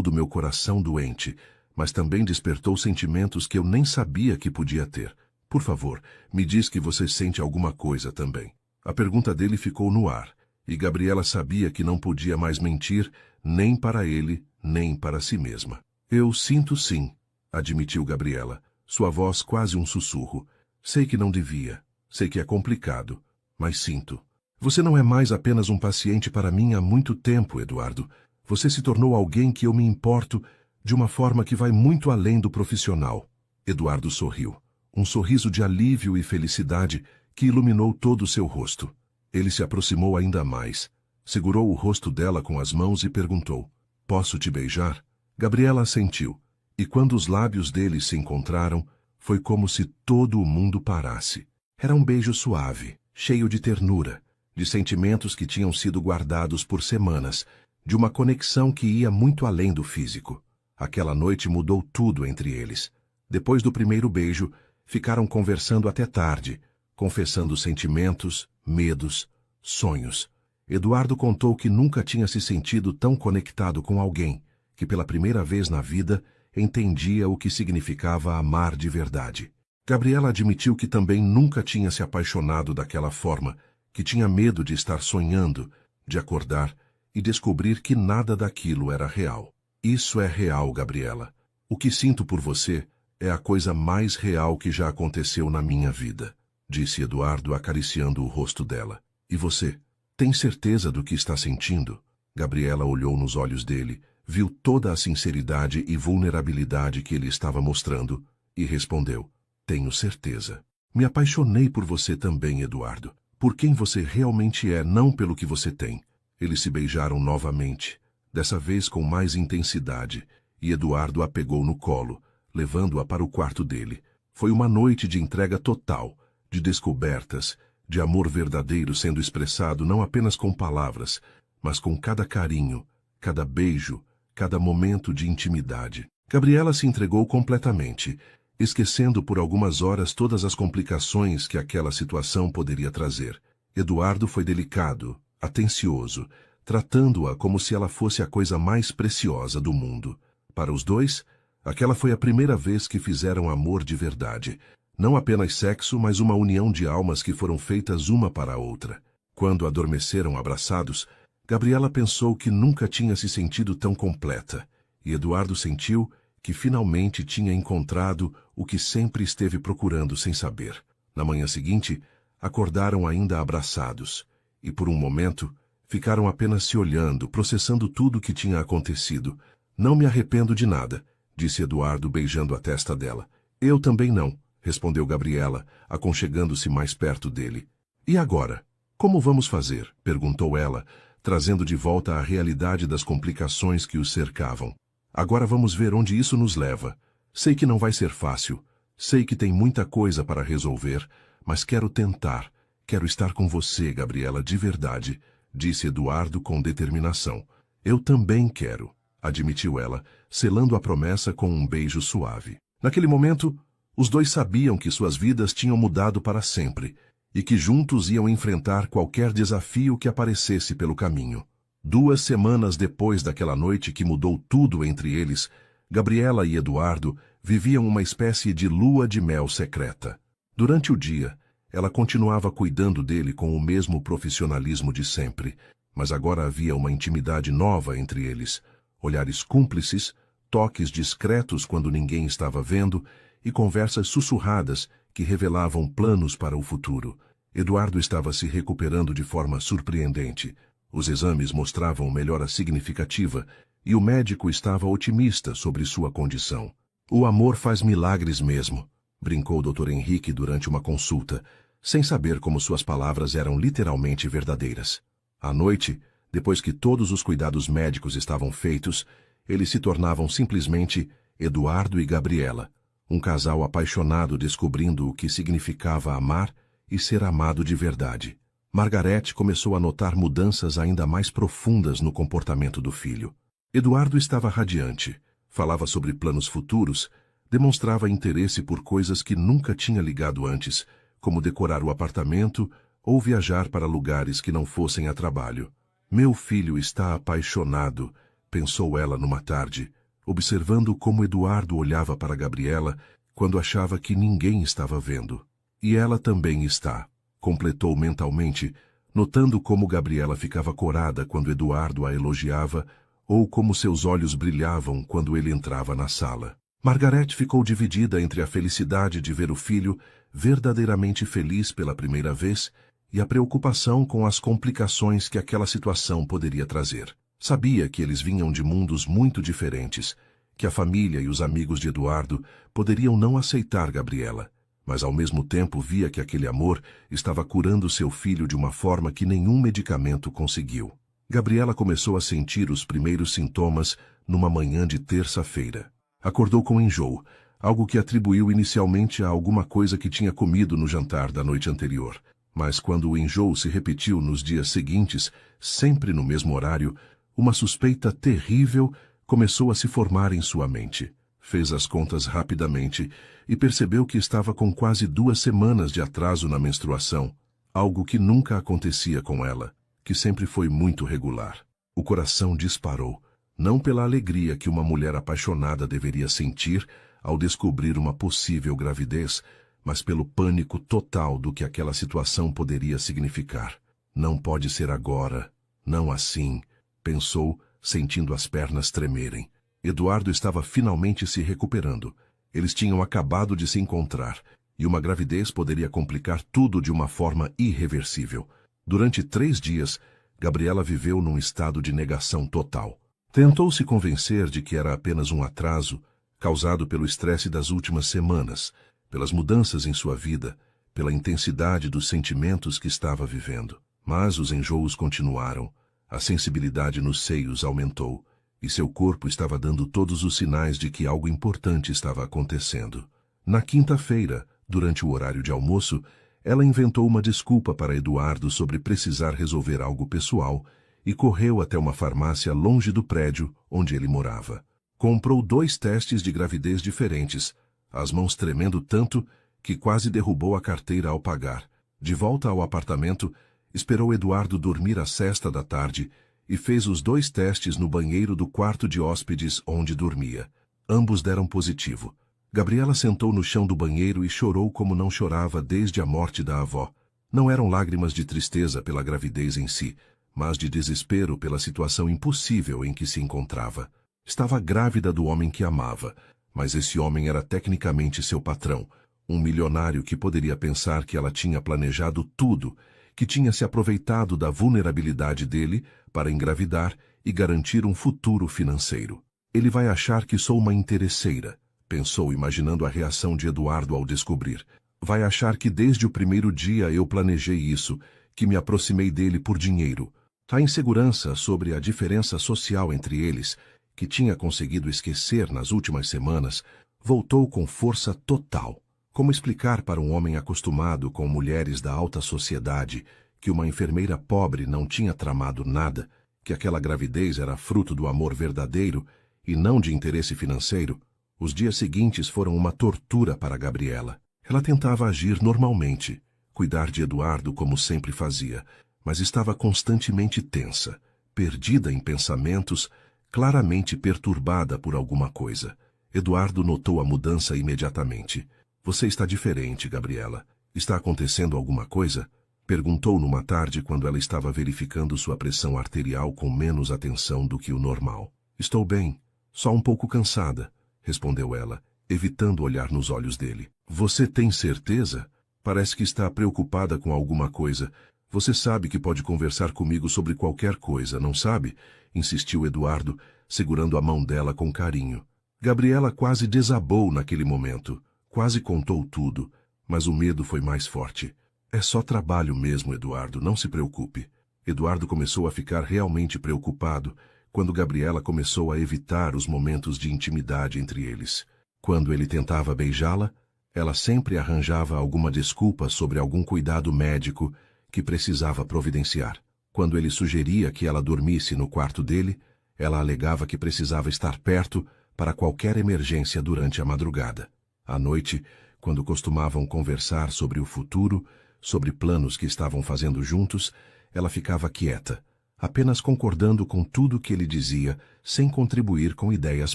Speaker 1: do meu coração doente, mas também despertou sentimentos que eu nem sabia que podia ter. Por favor, me diz que você sente alguma coisa também. A pergunta dele ficou no ar, e Gabriela sabia que não podia mais mentir, nem para ele, nem para si mesma. Eu sinto sim, admitiu Gabriela, sua voz quase um sussurro. Sei que não devia, sei que é complicado, mas sinto. Você não é mais apenas um paciente para mim há muito tempo, Eduardo. Você se tornou alguém que eu me importo de uma forma que vai muito além do profissional. Eduardo sorriu. Um sorriso de alívio e felicidade que iluminou todo o seu rosto. Ele se aproximou ainda mais, segurou o rosto dela com as mãos e perguntou: "Posso te beijar?" Gabriela assentiu, e quando os lábios dele se encontraram, foi como se todo o mundo parasse. Era um beijo suave, cheio de ternura, de sentimentos que tinham sido guardados por semanas, de uma conexão que ia muito além do físico. Aquela noite mudou tudo entre eles. Depois do primeiro beijo, ficaram conversando até tarde, confessando sentimentos, medos, sonhos. Eduardo contou que nunca tinha se sentido tão conectado com alguém, que pela primeira vez na vida entendia o que significava amar de verdade. Gabriela admitiu que também nunca tinha se apaixonado daquela forma, que tinha medo de estar sonhando, de acordar e descobrir que nada daquilo era real. Isso é real, Gabriela. O que sinto por você é a coisa mais real que já aconteceu na minha vida, disse Eduardo acariciando o rosto dela. E você, tem certeza do que está sentindo? Gabriela olhou nos olhos dele, viu toda a sinceridade e vulnerabilidade que ele estava mostrando e respondeu: "Tenho certeza. Me apaixonei por você também, Eduardo. Por quem você realmente é, não pelo que você tem." Eles se beijaram novamente, dessa vez com mais intensidade, e Eduardo a pegou no colo, levando-a para o quarto dele. Foi uma noite de entrega total, de descobertas, de amor verdadeiro sendo expressado não apenas com palavras, mas com cada carinho, cada beijo, cada momento de intimidade. Gabriela se entregou completamente, esquecendo por algumas horas todas as complicações que aquela situação poderia trazer. Eduardo foi delicado, atencioso, tratando-a como se ela fosse a coisa mais preciosa do mundo. Para os dois, aquela foi a primeira vez que fizeram amor de verdade. Não apenas sexo, mas uma união de almas que foram feitas uma para a outra. Quando adormeceram abraçados, Gabriela pensou que nunca tinha se sentido tão completa, e Eduardo sentiu que finalmente tinha encontrado o que sempre esteve procurando sem saber. Na manhã seguinte, acordaram ainda abraçados, e por um momento ficaram apenas se olhando, processando tudo o que tinha acontecido. "Não me arrependo de nada", disse Eduardo beijando a testa dela. "Eu também não", respondeu Gabriela, aconchegando-se mais perto dele. "E agora? Como vamos fazer?", perguntou ela, trazendo de volta a realidade das complicações que os cercavam. "Agora vamos ver onde isso nos leva. Sei que não vai ser fácil. Sei que tem muita coisa para resolver, mas quero tentar. Quero estar com você, Gabriela, de verdade", disse Eduardo com determinação. "Eu também quero", admitiu ela, selando a promessa com um beijo suave. Naquele momento, os dois sabiam que suas vidas tinham mudado para sempre e que juntos iam enfrentar qualquer desafio que aparecesse pelo caminho. 2 semanas depois daquela noite que mudou tudo entre eles, Gabriela e Eduardo viviam uma espécie de lua de mel secreta. Durante o dia, ela continuava cuidando dele com o mesmo profissionalismo de sempre, mas agora havia uma intimidade nova entre eles, olhares cúmplices, toques discretos quando ninguém estava vendo e conversas sussurradas que revelavam planos para o futuro. Eduardo estava se recuperando de forma surpreendente. Os exames mostravam melhora significativa e o médico estava otimista sobre sua condição. "O amor faz milagres mesmo", brincou o Dr. Henrique durante uma consulta, sem saber como suas palavras eram literalmente verdadeiras. À noite, depois que todos os cuidados médicos estavam feitos, eles se tornavam simplesmente Eduardo e Gabriela, um casal apaixonado descobrindo o que significava amar e ser amado de verdade. Margarete começou a notar mudanças ainda mais profundas no comportamento do filho. Eduardo estava radiante, falava sobre planos futuros, demonstrava interesse por coisas que nunca tinha ligado antes, como decorar o apartamento ou viajar para lugares que não fossem a trabalho. Meu filho está apaixonado, pensou ela numa tarde, observando como Eduardo olhava para Gabriela quando achava que ninguém estava vendo. E ela também está, completou mentalmente, notando como Gabriela ficava corada quando Eduardo a elogiava ou como seus olhos brilhavam quando ele entrava na sala. Margarete ficou dividida entre a felicidade de ver o filho verdadeiramente feliz pela primeira vez e a preocupação com as complicações que aquela situação poderia trazer. Sabia que eles vinham de mundos muito diferentes, que a família e os amigos de Eduardo poderiam não aceitar Gabriela, mas ao mesmo tempo via que aquele amor estava curando seu filho de uma forma que nenhum medicamento conseguiu. Gabriela começou a sentir os primeiros sintomas numa manhã de terça-feira. Acordou com enjoo, algo que atribuiu inicialmente a alguma coisa que tinha comido no jantar da noite anterior. Mas quando o enjoo se repetiu nos dias seguintes, sempre no mesmo horário, uma suspeita terrível começou a se formar em sua mente. Fez as contas rapidamente e percebeu que estava com quase 2 semanas de atraso na menstruação, algo que nunca acontecia com ela, que sempre foi muito regular. O coração disparou, não pela alegria que uma mulher apaixonada deveria sentir ao descobrir uma possível gravidez, mas pelo pânico total do que aquela situação poderia significar. Não pode ser agora, não assim, pensou, sentindo as pernas tremerem. Eduardo estava finalmente se recuperando. Eles tinham acabado de se encontrar, e uma gravidez poderia complicar tudo de uma forma irreversível. Durante 3 dias, Gabriela viveu num estado de negação total. Tentou se convencer de que era apenas um atraso, causado pelo estresse das últimas semanas, pelas mudanças em sua vida, pela intensidade dos sentimentos que estava vivendo. Mas os enjoos continuaram, a sensibilidade nos seios aumentou, e seu corpo estava dando todos os sinais de que algo importante estava acontecendo. Na quinta-feira, durante o horário de almoço, ela inventou uma desculpa para Eduardo sobre precisar resolver algo pessoal e correu até uma farmácia longe do prédio onde ele morava. Comprou 2 testes de gravidez diferentes, as mãos tremendo tanto que quase derrubou a carteira ao pagar. De volta ao apartamento, esperou Eduardo dormir às 6 da tarde e fez os 2 testes no banheiro do quarto de hóspedes onde dormia. Ambos deram positivo. Gabriela sentou no chão do banheiro e chorou como não chorava desde a morte da avó. Não eram lágrimas de tristeza pela gravidez em si, mas de desespero pela situação impossível em que se encontrava. Estava grávida do homem que amava, mas esse homem era tecnicamente seu patrão, um milionário que poderia pensar que ela tinha planejado tudo, que tinha se aproveitado da vulnerabilidade dele para engravidar e garantir um futuro financeiro. Ele vai achar que sou uma interesseira, pensou imaginando a reação de Eduardo ao descobrir. Vai achar que desde o primeiro dia eu planejei isso, que me aproximei dele por dinheiro. A insegurança sobre a diferença social entre eles, que tinha conseguido esquecer nas últimas semanas, voltou com força total. Como explicar para um homem acostumado com mulheres da alta sociedade que uma enfermeira pobre não tinha tramado nada, que aquela gravidez era fruto do amor verdadeiro e não de interesse financeiro? Os dias seguintes foram uma tortura para Gabriela. Ela tentava agir normalmente, cuidar de Eduardo como sempre fazia, mas estava constantemente tensa, perdida em pensamentos, claramente perturbada por alguma coisa. Eduardo notou a mudança imediatamente. Você está diferente, Gabriela. Está acontecendo alguma coisa? Perguntou numa tarde quando ela estava verificando sua pressão arterial com menos atenção do que o normal. Estou bem, só um pouco cansada, respondeu ela, evitando olhar nos olhos dele. Você tem certeza? Parece que está preocupada com alguma coisa. Você sabe que pode conversar comigo sobre qualquer coisa, não sabe? Insistiu Eduardo, segurando a mão dela com carinho. Gabriela quase desabou naquele momento. Quase contou tudo, mas o medo foi mais forte. É só trabalho mesmo, Eduardo, não se preocupe. Eduardo começou a ficar realmente preocupado quando Gabriela começou a evitar os momentos de intimidade entre eles. Quando ele tentava beijá-la, ela sempre arranjava alguma desculpa sobre algum cuidado médico que precisava providenciar. Quando ele sugeria que ela dormisse no quarto dele, ela alegava que precisava estar perto para qualquer emergência durante a madrugada. À noite, quando costumavam conversar sobre o futuro, sobre planos que estavam fazendo juntos, ela ficava quieta, apenas concordando com tudo que ele dizia, sem contribuir com ideias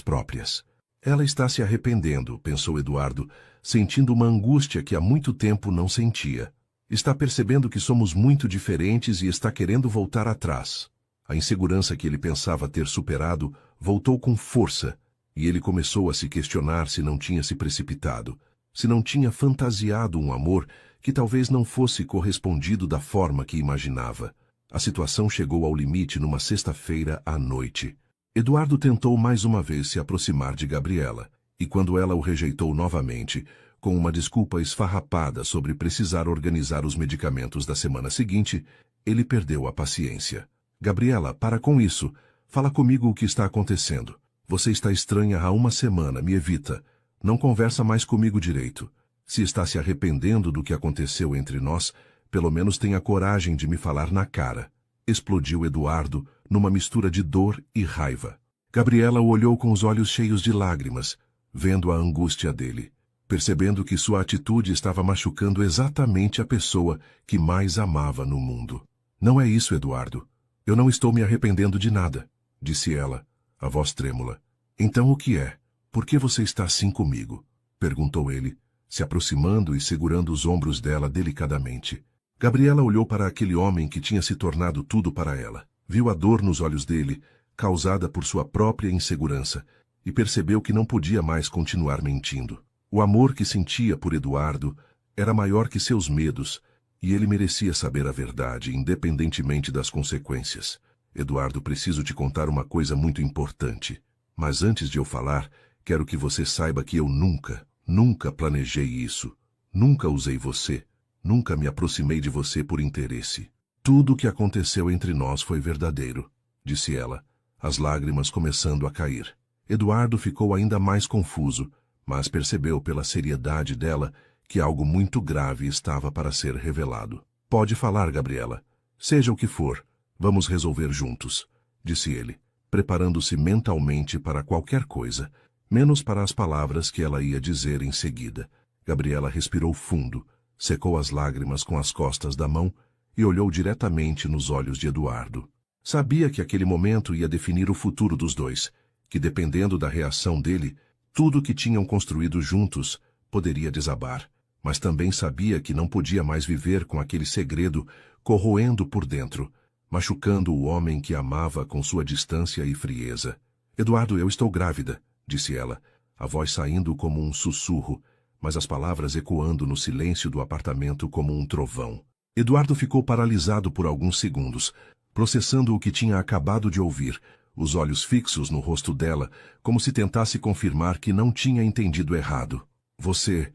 Speaker 1: próprias. Ela está se arrependendo, pensou Eduardo, sentindo uma angústia que há muito tempo não sentia. Está percebendo que somos muito diferentes e está querendo voltar atrás. A insegurança que ele pensava ter superado voltou com força, e ele começou a se questionar se não tinha se precipitado, se não tinha fantasiado um amor que talvez não fosse correspondido da forma que imaginava. A situação chegou ao limite numa sexta-feira à noite. Eduardo tentou mais uma vez se aproximar de Gabriela, e quando ela o rejeitou novamente, com uma desculpa esfarrapada sobre precisar organizar os medicamentos da semana seguinte, ele perdeu a paciência. Gabriela, para com isso. Fala comigo o que está acontecendo. Você está estranha há uma semana, me evita. Não conversa mais comigo direito. Se está se arrependendo do que aconteceu entre nós, pelo menos tenha coragem de me falar na cara. Explodiu Eduardo, numa mistura de dor e raiva. Gabriela o olhou com os olhos cheios de lágrimas, vendo a angústia dele, percebendo que sua atitude estava machucando exatamente a pessoa que mais amava no mundo. Não é isso, Eduardo. Eu não estou me arrependendo de nada, disse ela, a voz trêmula. Então o que é? Por que você está assim comigo? Perguntou ele, se aproximando e segurando os ombros dela delicadamente. Gabriela olhou para aquele homem que tinha se tornado tudo para ela. Viu a dor nos olhos dele, causada por sua própria insegurança, e percebeu que não podia mais continuar mentindo. O amor que sentia por Eduardo era maior que seus medos, e ele merecia saber a verdade, independentemente das consequências. Eduardo, preciso te contar uma coisa muito importante. Mas antes de eu falar, quero que você saiba que eu nunca planejei isso. Nunca usei você. Nunca me aproximei de você por interesse. Tudo o que aconteceu entre nós foi verdadeiro, disse ela, as lágrimas começando a cair. Eduardo ficou ainda mais confuso, mas percebeu pela seriedade dela que algo muito grave estava para ser revelado. Pode falar, Gabriela. Seja o que for, vamos resolver juntos, disse ele, preparando-se mentalmente para qualquer coisa, menos para as palavras que ela ia dizer em seguida. Gabriela respirou fundo, secou as lágrimas com as costas da mão e olhou diretamente nos olhos de Eduardo. Sabia que aquele momento ia definir o futuro dos dois, que dependendo da reação dele, tudo que tinham construído juntos poderia desabar, mas também sabia que não podia mais viver com aquele segredo corroendo por dentro, machucando o homem que amava com sua distância e frieza. Eduardo, eu estou grávida, disse ela, a voz saindo como um sussurro, mas as palavras ecoando no silêncio do apartamento como um trovão. Eduardo ficou paralisado por alguns segundos, processando o que tinha acabado de ouvir, os olhos fixos no rosto dela, como se tentasse confirmar que não tinha entendido errado. Você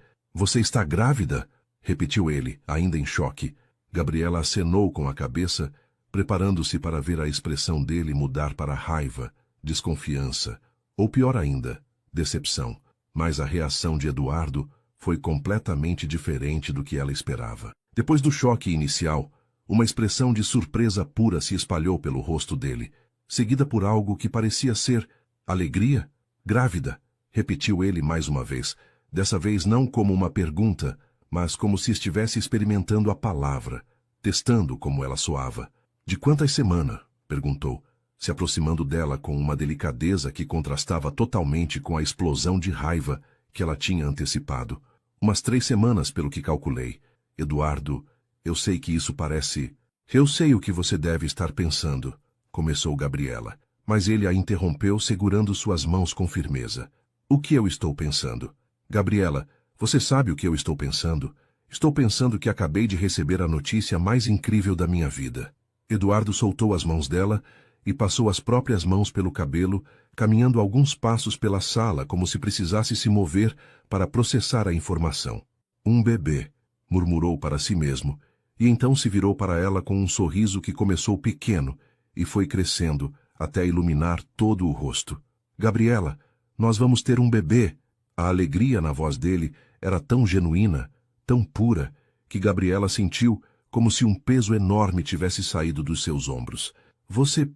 Speaker 1: está grávida? Repetiu ele, ainda em choque. Gabriela acenou com a cabeça, preparando-se para ver a expressão dele mudar para raiva, desconfiança, ou pior ainda, decepção. Mas a reação de Eduardo foi completamente diferente do que ela esperava. Depois do choque inicial, uma expressão de surpresa pura se espalhou pelo rosto dele, seguida por algo que parecia ser alegria. Grávida, repetiu ele mais uma vez, dessa vez não como uma pergunta, mas como se estivesse experimentando a palavra, testando como ela soava. De quantas semanas? Perguntou, se aproximando dela com uma delicadeza que contrastava totalmente com a explosão de raiva que ela tinha antecipado. Umas 3 semanas, pelo que calculei. Eduardo, eu sei que isso parece... Eu sei o que você deve estar pensando, começou Gabriela, mas ele a interrompeu segurando suas mãos com firmeza. O que eu estou pensando? Gabriela, você sabe o que eu estou pensando? Estou pensando que acabei de receber a notícia mais incrível da minha vida. Eduardo soltou as mãos dela e passou as próprias mãos pelo cabelo, caminhando alguns passos pela sala como se precisasse se mover para processar a informação. Um bebê, murmurou para si mesmo, e então se virou para ela com um sorriso que começou pequeno e foi crescendo até iluminar todo o rosto. Gabriela, nós vamos ter um bebê. A alegria na voz dele era tão genuína, tão pura, que Gabriela sentiu como se um peso enorme tivesse saído dos seus ombros. Você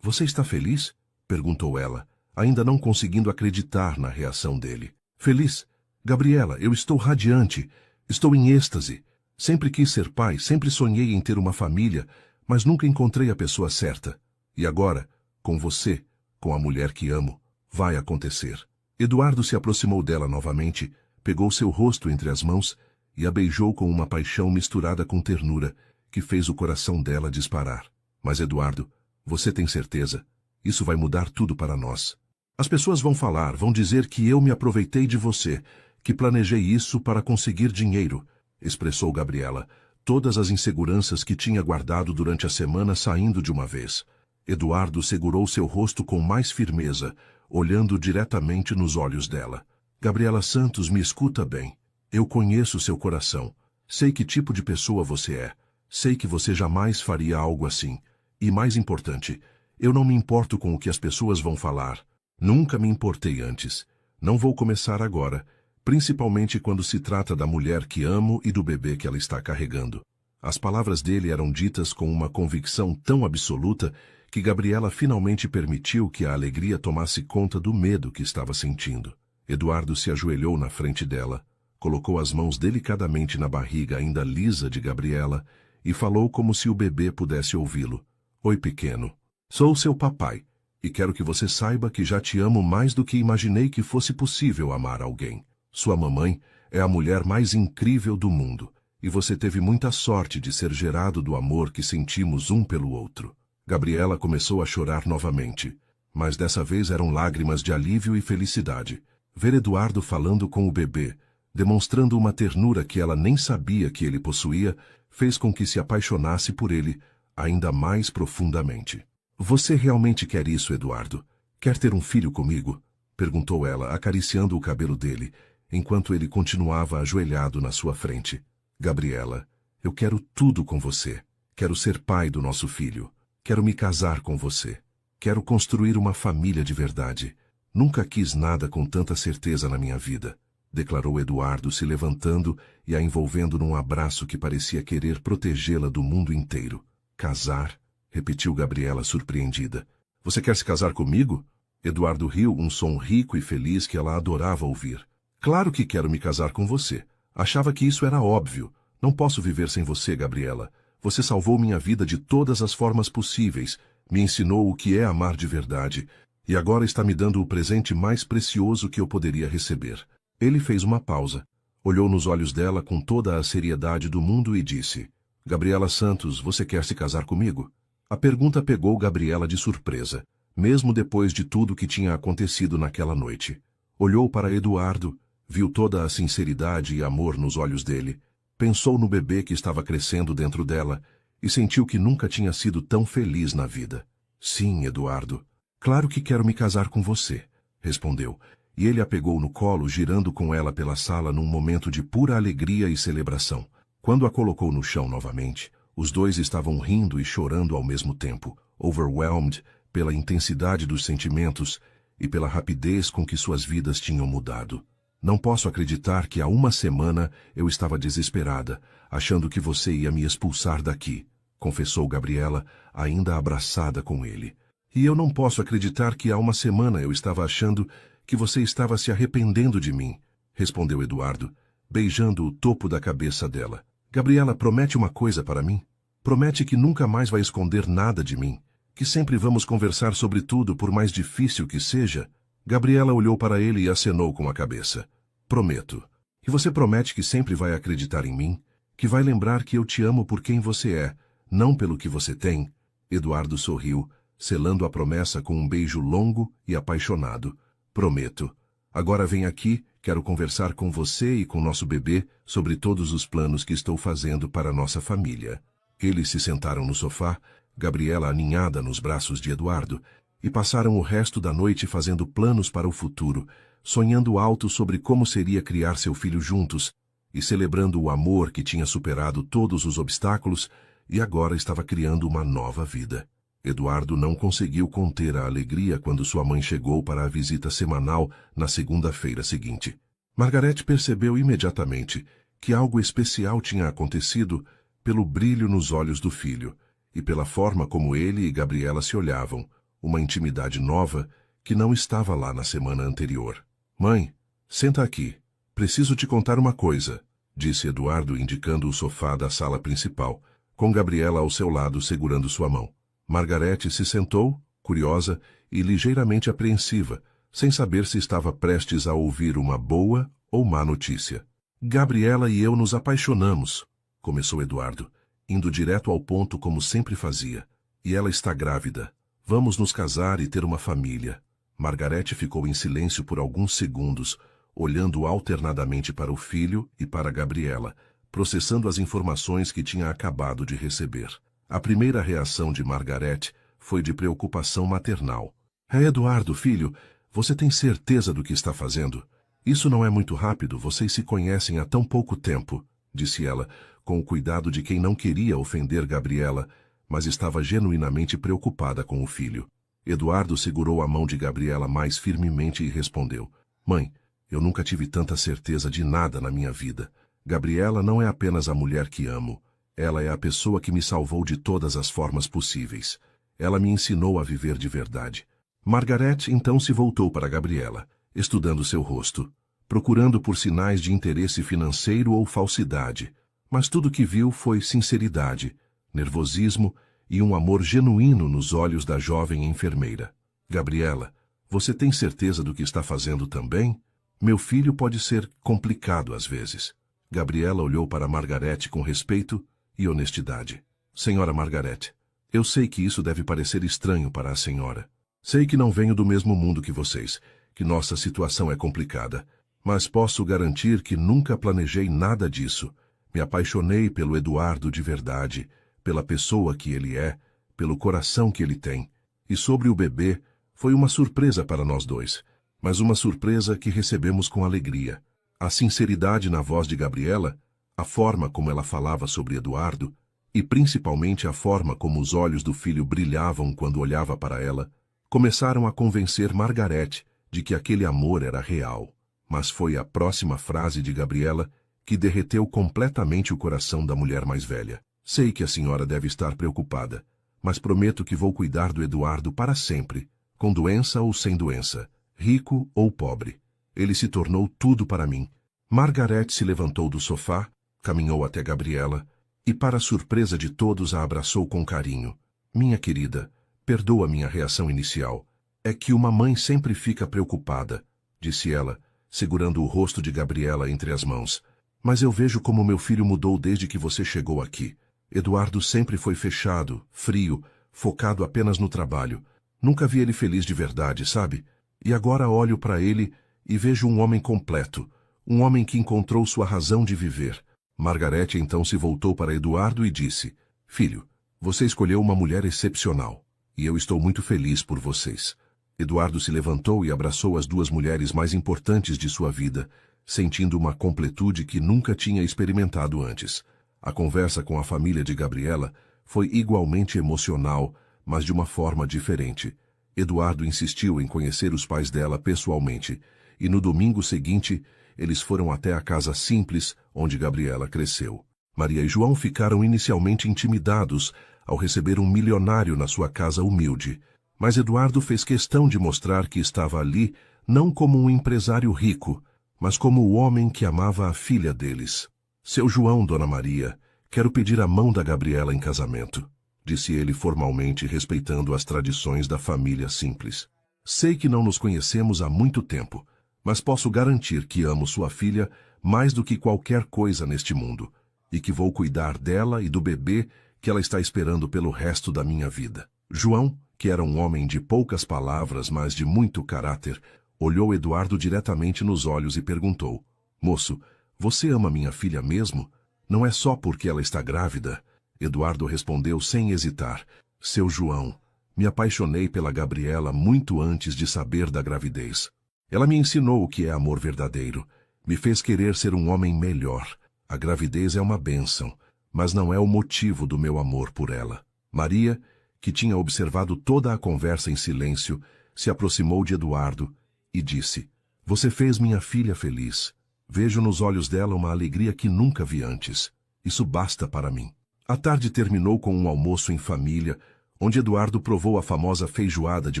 Speaker 1: está feliz? Perguntou ela, ainda não conseguindo acreditar na reação dele. Feliz? Gabriela, eu estou radiante. Estou em êxtase. Sempre quis ser pai, sempre sonhei em ter uma família, mas nunca encontrei a pessoa certa. E agora, com você, com a mulher que amo, vai acontecer. Eduardo se aproximou dela novamente, pegou seu rosto entre as mãos e a beijou com uma paixão misturada com ternura, que fez o coração dela disparar. Mas Eduardo, você tem certeza? Isso vai mudar tudo para nós. As pessoas vão falar, vão dizer que eu me aproveitei de você, que planejei isso para conseguir dinheiro, expressou Gabriela, todas as inseguranças que tinha guardado durante a semana saindo de uma vez. Eduardo segurou seu rosto com mais firmeza, olhando diretamente nos olhos dela. Gabriela Santos, me escuta bem. Eu conheço seu coração. Sei que tipo de pessoa você é. Sei que você jamais faria algo assim. E mais importante, eu não me importo com o que as pessoas vão falar. Nunca me importei antes. Não vou começar agora, principalmente quando se trata da mulher que amo e do bebê que ela está carregando. As palavras dele eram ditas com uma convicção tão absoluta que Gabriela finalmente permitiu que a alegria tomasse conta do medo que estava sentindo. Eduardo se ajoelhou na frente dela, colocou as mãos delicadamente na barriga ainda lisa de Gabriela e falou como se o bebê pudesse ouvi-lo. Oi, pequeno. Sou seu papai e quero que você saiba que já te amo mais do que imaginei que fosse possível amar alguém. Sua mamãe é a mulher mais incrível do mundo e você teve muita sorte de ser gerado do amor que sentimos um pelo outro. Gabriela começou a chorar novamente, mas dessa vez eram lágrimas de alívio e felicidade. Ver Eduardo falando com o bebê, demonstrando uma ternura que ela nem sabia que ele possuía, fez com que se apaixonasse por ele ainda mais profundamente. Você realmente quer isso, Eduardo? Quer ter um filho comigo? Perguntou ela, acariciando o cabelo dele, enquanto ele continuava ajoelhado na sua frente. Gabriela, eu quero tudo com você. Quero ser pai do nosso filho. Quero me casar com você. Quero construir uma família de verdade. Nunca quis nada com tanta certeza na minha vida, declarou Eduardo, se levantando e a envolvendo num abraço que parecia querer protegê-la do mundo inteiro. Casar? Repetiu Gabriela, surpreendida. Você quer se casar comigo? Eduardo riu, um som rico e feliz que ela adorava ouvir. Claro que quero me casar com você. Achava que isso era óbvio. Não posso viver sem você, Gabriela. Você salvou minha vida de todas as formas possíveis, me ensinou o que é amar de verdade, e agora está me dando o presente mais precioso que eu poderia receber. Ele fez uma pausa, olhou nos olhos dela com toda a seriedade do mundo e disse: Gabriela Santos, você quer se casar comigo? A pergunta pegou Gabriela de surpresa, mesmo depois de tudo que tinha acontecido naquela noite. Olhou para Eduardo, viu toda a sinceridade e amor nos olhos dele, pensou no bebê que estava crescendo dentro dela e sentiu que nunca tinha sido tão feliz na vida. Sim, Eduardo. Claro que quero me casar com você, respondeu, e ele a pegou no colo, girando com ela pela sala num momento de pura alegria e celebração. Quando a colocou no chão novamente, os dois estavam rindo e chorando ao mesmo tempo, overwhelmed pela intensidade dos sentimentos e pela rapidez com que suas vidas tinham mudado. Não posso acreditar que há uma semana eu estava desesperada, achando que você ia me expulsar daqui, confessou Gabriela, ainda abraçada com ele. E eu não posso acreditar que há uma semana eu estava achando que você estava se arrependendo de mim, respondeu Eduardo, beijando o topo da cabeça dela. Gabriela, promete uma coisa para mim? Promete que nunca mais vai esconder nada de mim, que sempre vamos conversar sobre tudo, por mais difícil que seja? Gabriela olhou para ele e acenou com a cabeça. Prometo. E você promete que sempre vai acreditar em mim? Que vai lembrar que eu te amo por quem você é, não pelo que você tem? Eduardo sorriu, selando a promessa com um beijo longo e apaixonado. Prometo. Agora vem aqui, quero conversar com você e com nosso bebê sobre todos os planos que estou fazendo para nossa família. Eles se sentaram no sofá, Gabriela aninhada nos braços de Eduardo, e passaram o resto da noite fazendo planos para o futuro, sonhando alto sobre como seria criar seu filho juntos, e celebrando o amor que tinha superado todos os obstáculos e agora estava criando uma nova vida. Eduardo não conseguiu conter a alegria quando sua mãe chegou para a visita semanal na segunda-feira seguinte. Margarete percebeu imediatamente que algo especial tinha acontecido pelo brilho nos olhos do filho e pela forma como ele e Gabriela se olhavam, uma intimidade nova que não estava lá na semana anterior. Mãe, senta aqui. Preciso te contar uma coisa, disse Eduardo indicando o sofá da sala principal, com Gabriela ao seu lado segurando sua mão. Margarete se sentou, curiosa e ligeiramente apreensiva, sem saber se estava prestes a ouvir uma boa ou má notícia. Gabriela e eu nos apaixonamos, começou Eduardo, indo direto ao ponto como sempre fazia. E ela está grávida. Vamos nos casar e ter uma família. Margarete ficou em silêncio por alguns segundos, olhando alternadamente para o filho e para Gabriela, processando as informações que tinha acabado de receber. A primeira reação de Margarete foi de preocupação maternal. Eduardo, filho, você tem certeza do que está fazendo? Isso não é muito rápido, vocês se conhecem há tão pouco tempo, disse ela, com o cuidado de quem não queria ofender Gabriela, mas estava genuinamente preocupada com o filho. Eduardo segurou a mão de Gabriela mais firmemente e respondeu: Mãe, eu nunca tive tanta certeza de nada na minha vida. Gabriela não é apenas a mulher que amo. Ela é a pessoa que me salvou de todas as formas possíveis. Ela me ensinou a viver de verdade. Margarete então se voltou para Gabriela, estudando seu rosto, procurando por sinais de interesse financeiro ou falsidade, mas tudo que viu foi sinceridade, nervosismo e um amor genuíno nos olhos da jovem enfermeira. Gabriela, você tem certeza do que está fazendo também? Meu filho pode ser complicado às vezes. Gabriela olhou para Margarete com respeito e honestidade. Senhora Margarete, eu sei que isso deve parecer estranho para a senhora. Sei que não venho do mesmo mundo que vocês, que nossa situação é complicada, mas posso garantir que nunca planejei nada disso. Me apaixonei pelo Eduardo de verdade, pela pessoa que ele é, pelo coração que ele tem. E sobre o bebê, foi uma surpresa para nós dois, mas uma surpresa que recebemos com alegria. A sinceridade na voz de Gabriela, a forma como ela falava sobre Eduardo, e principalmente a forma como os olhos do filho brilhavam quando olhava para ela, começaram a convencer Margarete de que aquele amor era real. Mas foi a próxima frase de Gabriela que derreteu completamente o coração da mulher mais velha. Sei que a senhora deve estar preocupada, mas prometo que vou cuidar do Eduardo para sempre, com doença ou sem doença, rico ou pobre. Ele se tornou tudo para mim. Margarete se levantou do sofá, caminhou até Gabriela e, para surpresa de todos, a abraçou com carinho. Minha querida, perdoa minha reação inicial. É que uma mãe sempre fica preocupada, disse ela, segurando o rosto de Gabriela entre as mãos. Mas eu vejo como meu filho mudou desde que você chegou aqui. Eduardo sempre foi fechado, frio, focado apenas no trabalho. Nunca vi ele feliz de verdade, sabe? E agora olho para ele e vejo um homem completo, um homem que encontrou sua razão de viver. Margarete então se voltou para Eduardo e disse: Filho, você escolheu uma mulher excepcional, e eu estou muito feliz por vocês. Eduardo se levantou e abraçou as duas mulheres mais importantes de sua vida, sentindo uma completude que nunca tinha experimentado antes. A conversa com a família de Gabriela foi igualmente emocional, mas de uma forma diferente. Eduardo insistiu em conhecer os pais dela pessoalmente, e no domingo seguinte, eles foram até a casa simples onde Gabriela cresceu. Maria e João ficaram inicialmente intimidados ao receber um milionário na sua casa humilde, mas Eduardo fez questão de mostrar que estava ali não como um empresário rico, mas como o homem que amava a filha deles. Seu João, Dona Maria, quero pedir a mão da Gabriela em casamento, disse ele formalmente, respeitando as tradições da família simples. Sei que não nos conhecemos há muito tempo, mas posso garantir que amo sua filha mais do que qualquer coisa neste mundo, e que vou cuidar dela e do bebê que ela está esperando pelo resto da minha vida. João, que era um homem de poucas palavras, mas de muito caráter, olhou Eduardo diretamente nos olhos e perguntou: Moço, você ama minha filha mesmo? Não é só porque ela está grávida? Eduardo respondeu sem hesitar: Seu João, me apaixonei pela Gabriela muito antes de saber da gravidez. Ela me ensinou o que é amor verdadeiro, me fez querer ser um homem melhor. A gravidez é uma bênção, mas não é o motivo do meu amor por ela. Maria, que tinha observado toda a conversa em silêncio, se aproximou de Eduardo e disse: Você fez minha filha feliz. Vejo nos olhos dela uma alegria que nunca vi antes. Isso basta para mim. A tarde terminou com um almoço em família, onde Eduardo provou a famosa feijoada de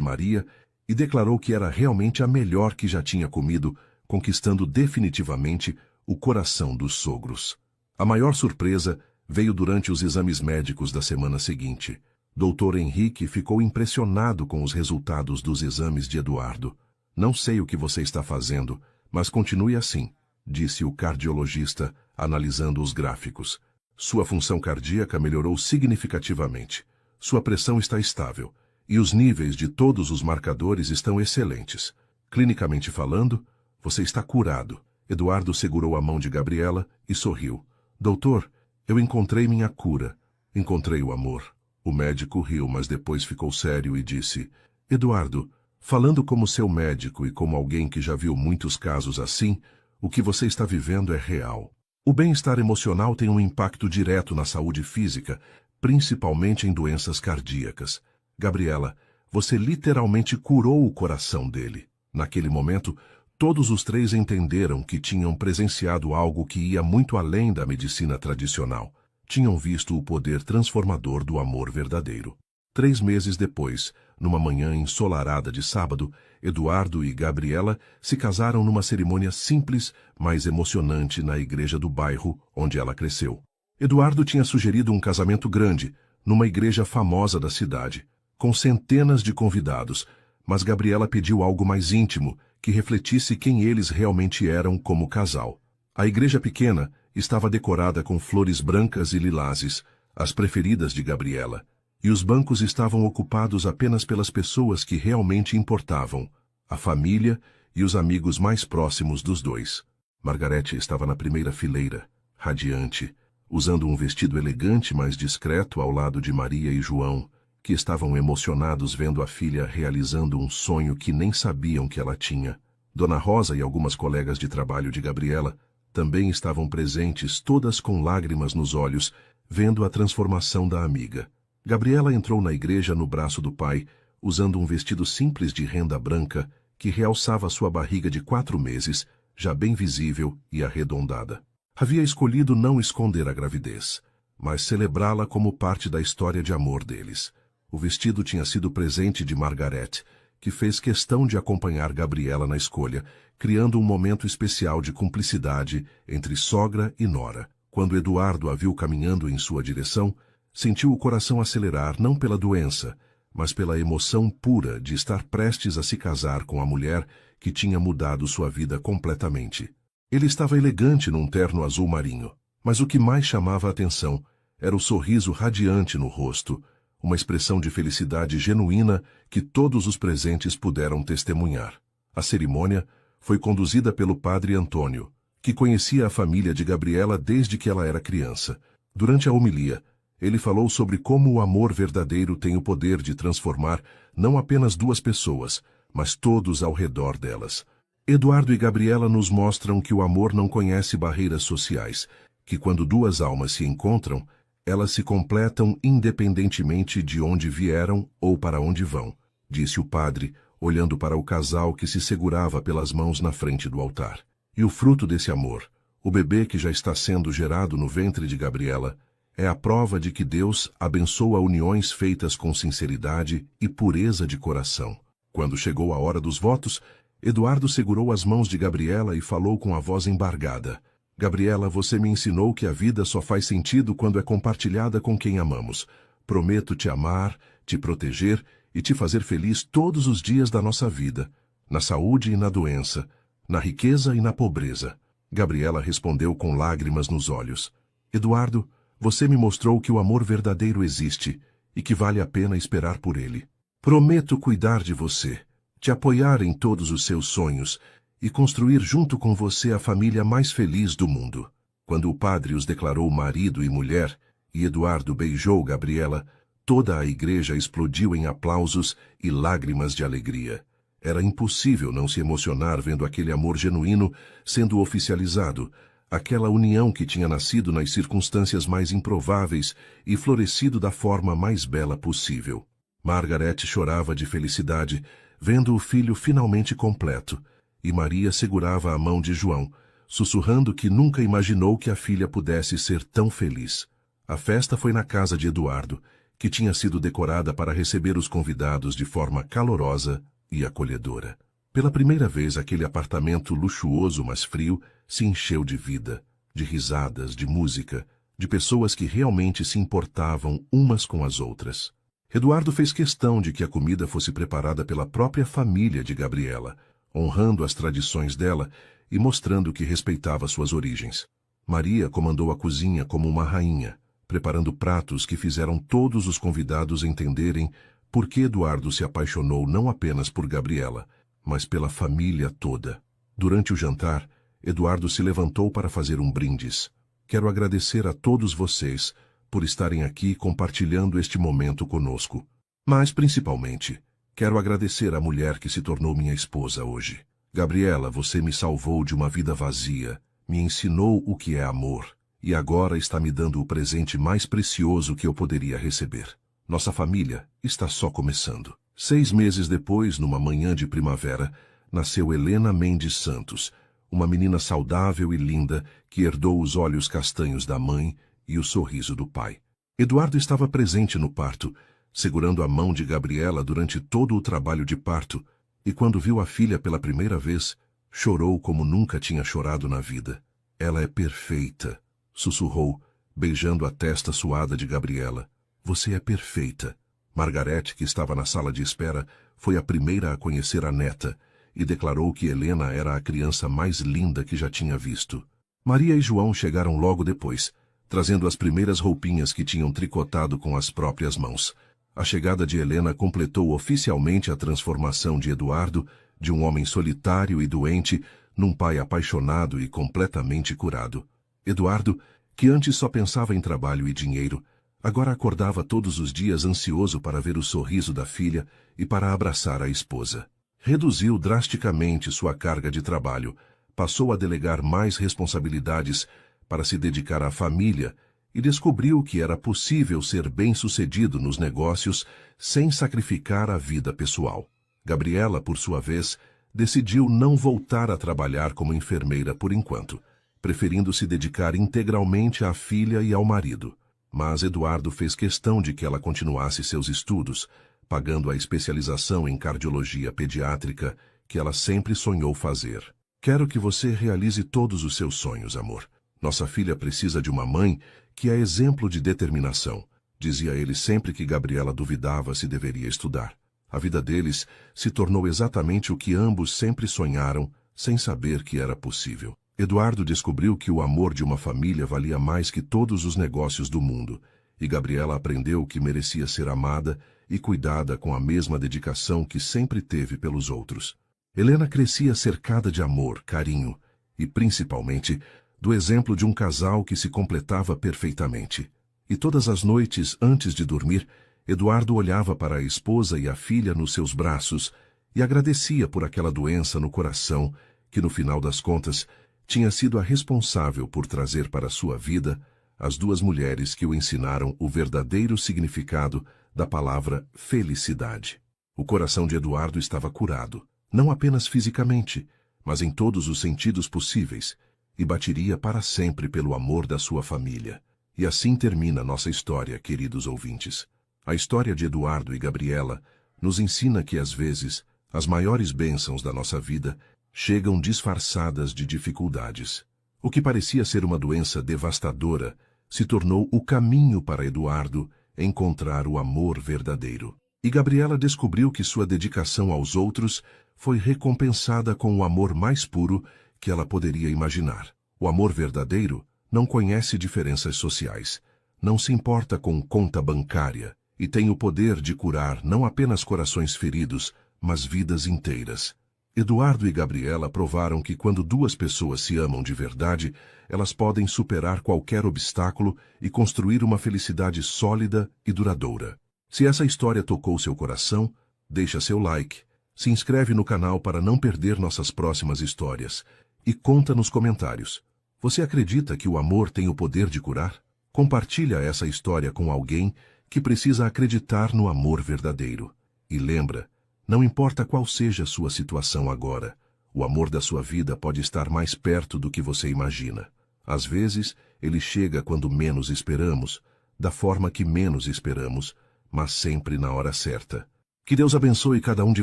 Speaker 1: Maria e declarou que era realmente a melhor que já tinha comido, conquistando definitivamente o coração dos sogros. A maior surpresa veio durante os exames médicos da semana seguinte. Dr. Henrique ficou impressionado com os resultados dos exames de Eduardo. Não sei o que você está fazendo, mas continue assim, disse o cardiologista, analisando os gráficos. Sua função cardíaca melhorou significativamente. Sua pressão está estável, e os níveis de todos os marcadores estão excelentes. Clinicamente falando, você está curado. Eduardo segurou a mão de Gabriela e sorriu. Doutor, eu encontrei minha cura. Encontrei o amor. O médico riu, mas depois ficou sério e disse, Eduardo, falando como seu médico e como alguém que já viu muitos casos assim, o que você está vivendo é real. O bem-estar emocional tem um impacto direto na saúde física, principalmente em doenças cardíacas. Gabriela, você literalmente curou o coração dele. Naquele momento, todos os três entenderam que tinham presenciado algo que ia muito além da medicina tradicional. Tinham visto o poder transformador do amor verdadeiro. 3 meses depois, numa manhã ensolarada de sábado, Eduardo e Gabriela se casaram numa cerimônia simples, mas emocionante na igreja do bairro onde ela cresceu. Eduardo tinha sugerido um casamento grande, numa igreja famosa da cidade, com centenas de convidados, mas Gabriela pediu algo mais íntimo, que refletisse quem eles realmente eram como casal. A igreja pequena estava decorada com flores brancas e lilazes, as preferidas de Gabriela, e os bancos estavam ocupados apenas pelas pessoas que realmente importavam, a família e os amigos mais próximos dos dois. Margarete estava na primeira fileira, radiante, usando um vestido elegante mas discreto ao lado de Maria e João, que estavam emocionados vendo a filha realizando um sonho que nem sabiam que ela tinha. Dona Rosa e algumas colegas de trabalho de Gabriela também estavam presentes, todas com lágrimas nos olhos, vendo a transformação da amiga. Gabriela entrou na igreja no braço do pai, usando um vestido simples de renda branca que realçava sua barriga de 4 meses, já bem visível e arredondada. Havia escolhido não esconder a gravidez, mas celebrá-la como parte da história de amor deles. O vestido tinha sido presente de Margarete, que fez questão de acompanhar Gabriela na escolha, criando um momento especial de cumplicidade entre sogra e nora. Quando Eduardo a viu caminhando em sua direção, sentiu o coração acelerar não pela doença, mas pela emoção pura de estar prestes a se casar com a mulher que tinha mudado sua vida completamente. Ele estava elegante num terno azul marinho, mas o que mais chamava a atenção era o sorriso radiante no rosto, uma expressão de felicidade genuína que todos os presentes puderam testemunhar. A cerimônia foi conduzida pelo padre Antônio, que conhecia a família de Gabriela desde que ela era criança. Durante a homilia, ele falou sobre como o amor verdadeiro tem o poder de transformar não apenas 2 pessoas, mas todos ao redor delas. Eduardo e Gabriela nos mostram que o amor não conhece barreiras sociais, que quando 2 almas se encontram, elas se completam independentemente de onde vieram ou para onde vão, disse o padre, olhando para o casal que se segurava pelas mãos na frente do altar. E o fruto desse amor, o bebê que já está sendo gerado no ventre de Gabriela, é a prova de que Deus abençoa uniões feitas com sinceridade e pureza de coração. Quando chegou a hora dos votos, Eduardo segurou as mãos de Gabriela e falou com a voz embargada. Gabriela, você me ensinou que a vida só faz sentido quando é compartilhada com quem amamos. Prometo te amar, te proteger e te fazer feliz todos os dias da nossa vida, na saúde e na doença, na riqueza e na pobreza. Gabriela respondeu com lágrimas nos olhos. Eduardo, você me mostrou que o amor verdadeiro existe e que vale a pena esperar por ele. Prometo cuidar de você, te apoiar em todos os seus sonhos e construir junto com você a família mais feliz do mundo. Quando o padre os declarou marido e mulher, e Eduardo beijou Gabriela, toda a igreja explodiu em aplausos e lágrimas de alegria. Era impossível não se emocionar vendo aquele amor genuíno sendo oficializado, aquela união que tinha nascido nas circunstâncias mais improváveis e florescido da forma mais bela possível. Margarete chorava de felicidade, vendo o filho finalmente completo, e Maria segurava a mão de João, sussurrando que nunca imaginou que a filha pudesse ser tão feliz. A festa foi na casa de Eduardo, que tinha sido decorada para receber os convidados de forma calorosa e acolhedora. Pela primeira vez, aquele apartamento luxuoso, mas frio, se encheu de vida, de risadas, de música, de pessoas que realmente se importavam umas com as outras. Eduardo fez questão de que a comida fosse preparada pela própria família de Gabriela, honrando as tradições dela e mostrando que respeitava suas origens. Maria comandou a cozinha como uma rainha, preparando pratos que fizeram todos os convidados entenderem por que Eduardo se apaixonou não apenas por Gabriela, mas pela família toda. Durante o jantar, Eduardo se levantou para fazer um brindis. Quero agradecer a todos vocês por estarem aqui compartilhando este momento conosco. Mas, principalmente, quero agradecer à mulher que se tornou minha esposa hoje. Gabriela, você me salvou de uma vida vazia, me ensinou o que é amor, e agora está me dando o presente mais precioso que eu poderia receber. Nossa família está só começando. 6 meses depois, numa manhã de primavera, nasceu Helena Mendes Santos, uma menina saudável e linda que herdou os olhos castanhos da mãe e o sorriso do pai. Eduardo estava presente no parto, segurando a mão de Gabriela durante todo o trabalho de parto, e quando viu a filha pela primeira vez, chorou como nunca tinha chorado na vida. Ela é perfeita, sussurrou, beijando a testa suada de Gabriela. Você é perfeita. Margarete, que estava na sala de espera, foi a primeira a conhecer a neta e declarou que Helena era a criança mais linda que já tinha visto. Maria e João chegaram logo depois, trazendo as primeiras roupinhas que tinham tricotado com as próprias mãos. A chegada de Helena completou oficialmente a transformação de Eduardo, de um homem solitário e doente, num pai apaixonado e completamente curado. Eduardo, que antes só pensava em trabalho e dinheiro, agora acordava todos os dias ansioso para ver o sorriso da filha e para abraçar a esposa. Reduziu drasticamente sua carga de trabalho, passou a delegar mais responsabilidades para se dedicar à família e descobriu que era possível ser bem-sucedido nos negócios sem sacrificar a vida pessoal. Gabriela, por sua vez, decidiu não voltar a trabalhar como enfermeira por enquanto, preferindo se dedicar integralmente à filha e ao marido. Mas Eduardo fez questão de que ela continuasse seus estudos, pagando a especialização em cardiologia pediátrica que ela sempre sonhou fazer. Quero que você realize todos os seus sonhos, amor. Nossa filha precisa de uma mãe que é exemplo de determinação, dizia ele sempre que Gabriela duvidava se deveria estudar. A vida deles se tornou exatamente o que ambos sempre sonharam, sem saber que era possível. Eduardo descobriu que o amor de uma família valia mais que todos os negócios do mundo, e Gabriela aprendeu que merecia ser amada e cuidada com a mesma dedicação que sempre teve pelos outros. Helena crescia cercada de amor, carinho e, principalmente, do exemplo de um casal que se completava perfeitamente. E todas as noites, antes de dormir, Eduardo olhava para a esposa e a filha nos seus braços e agradecia por aquela doença no coração que, no final das contas, tinha sido a responsável por trazer para sua vida as duas mulheres que o ensinaram o verdadeiro significado da palavra felicidade. O coração de Eduardo estava curado, não apenas fisicamente, mas em todos os sentidos possíveis, e bateria para sempre pelo amor da sua família. E assim termina nossa história, queridos ouvintes. A história de Eduardo e Gabriela nos ensina que, às vezes, as maiores bênçãos da nossa vida chegam disfarçadas de dificuldades. O que parecia ser uma doença devastadora se tornou o caminho para Eduardo encontrar o amor verdadeiro. E Gabriela descobriu que sua dedicação aos outros foi recompensada com o amor mais puro que ela poderia imaginar. O amor verdadeiro não conhece diferenças sociais, não se importa com conta bancária e tem o poder de curar não apenas corações feridos, mas vidas inteiras. Eduardo e Gabriela provaram que quando duas pessoas se amam de verdade, elas podem superar qualquer obstáculo e construir uma felicidade sólida e duradoura. Se essa história tocou seu coração, deixa seu like, se inscreve no canal para não perder nossas próximas histórias e conta nos comentários. Você acredita que o amor tem o poder de curar? Compartilha essa história com alguém que precisa acreditar no amor verdadeiro. E lembra, não importa qual seja a sua situação agora, o amor da sua vida pode estar mais perto do que você imagina. Às vezes, ele chega quando menos esperamos, da forma que menos esperamos, mas sempre na hora certa. Que Deus abençoe cada um de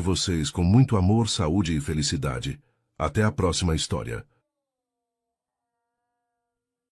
Speaker 1: vocês com muito amor, saúde e felicidade. Até a próxima história.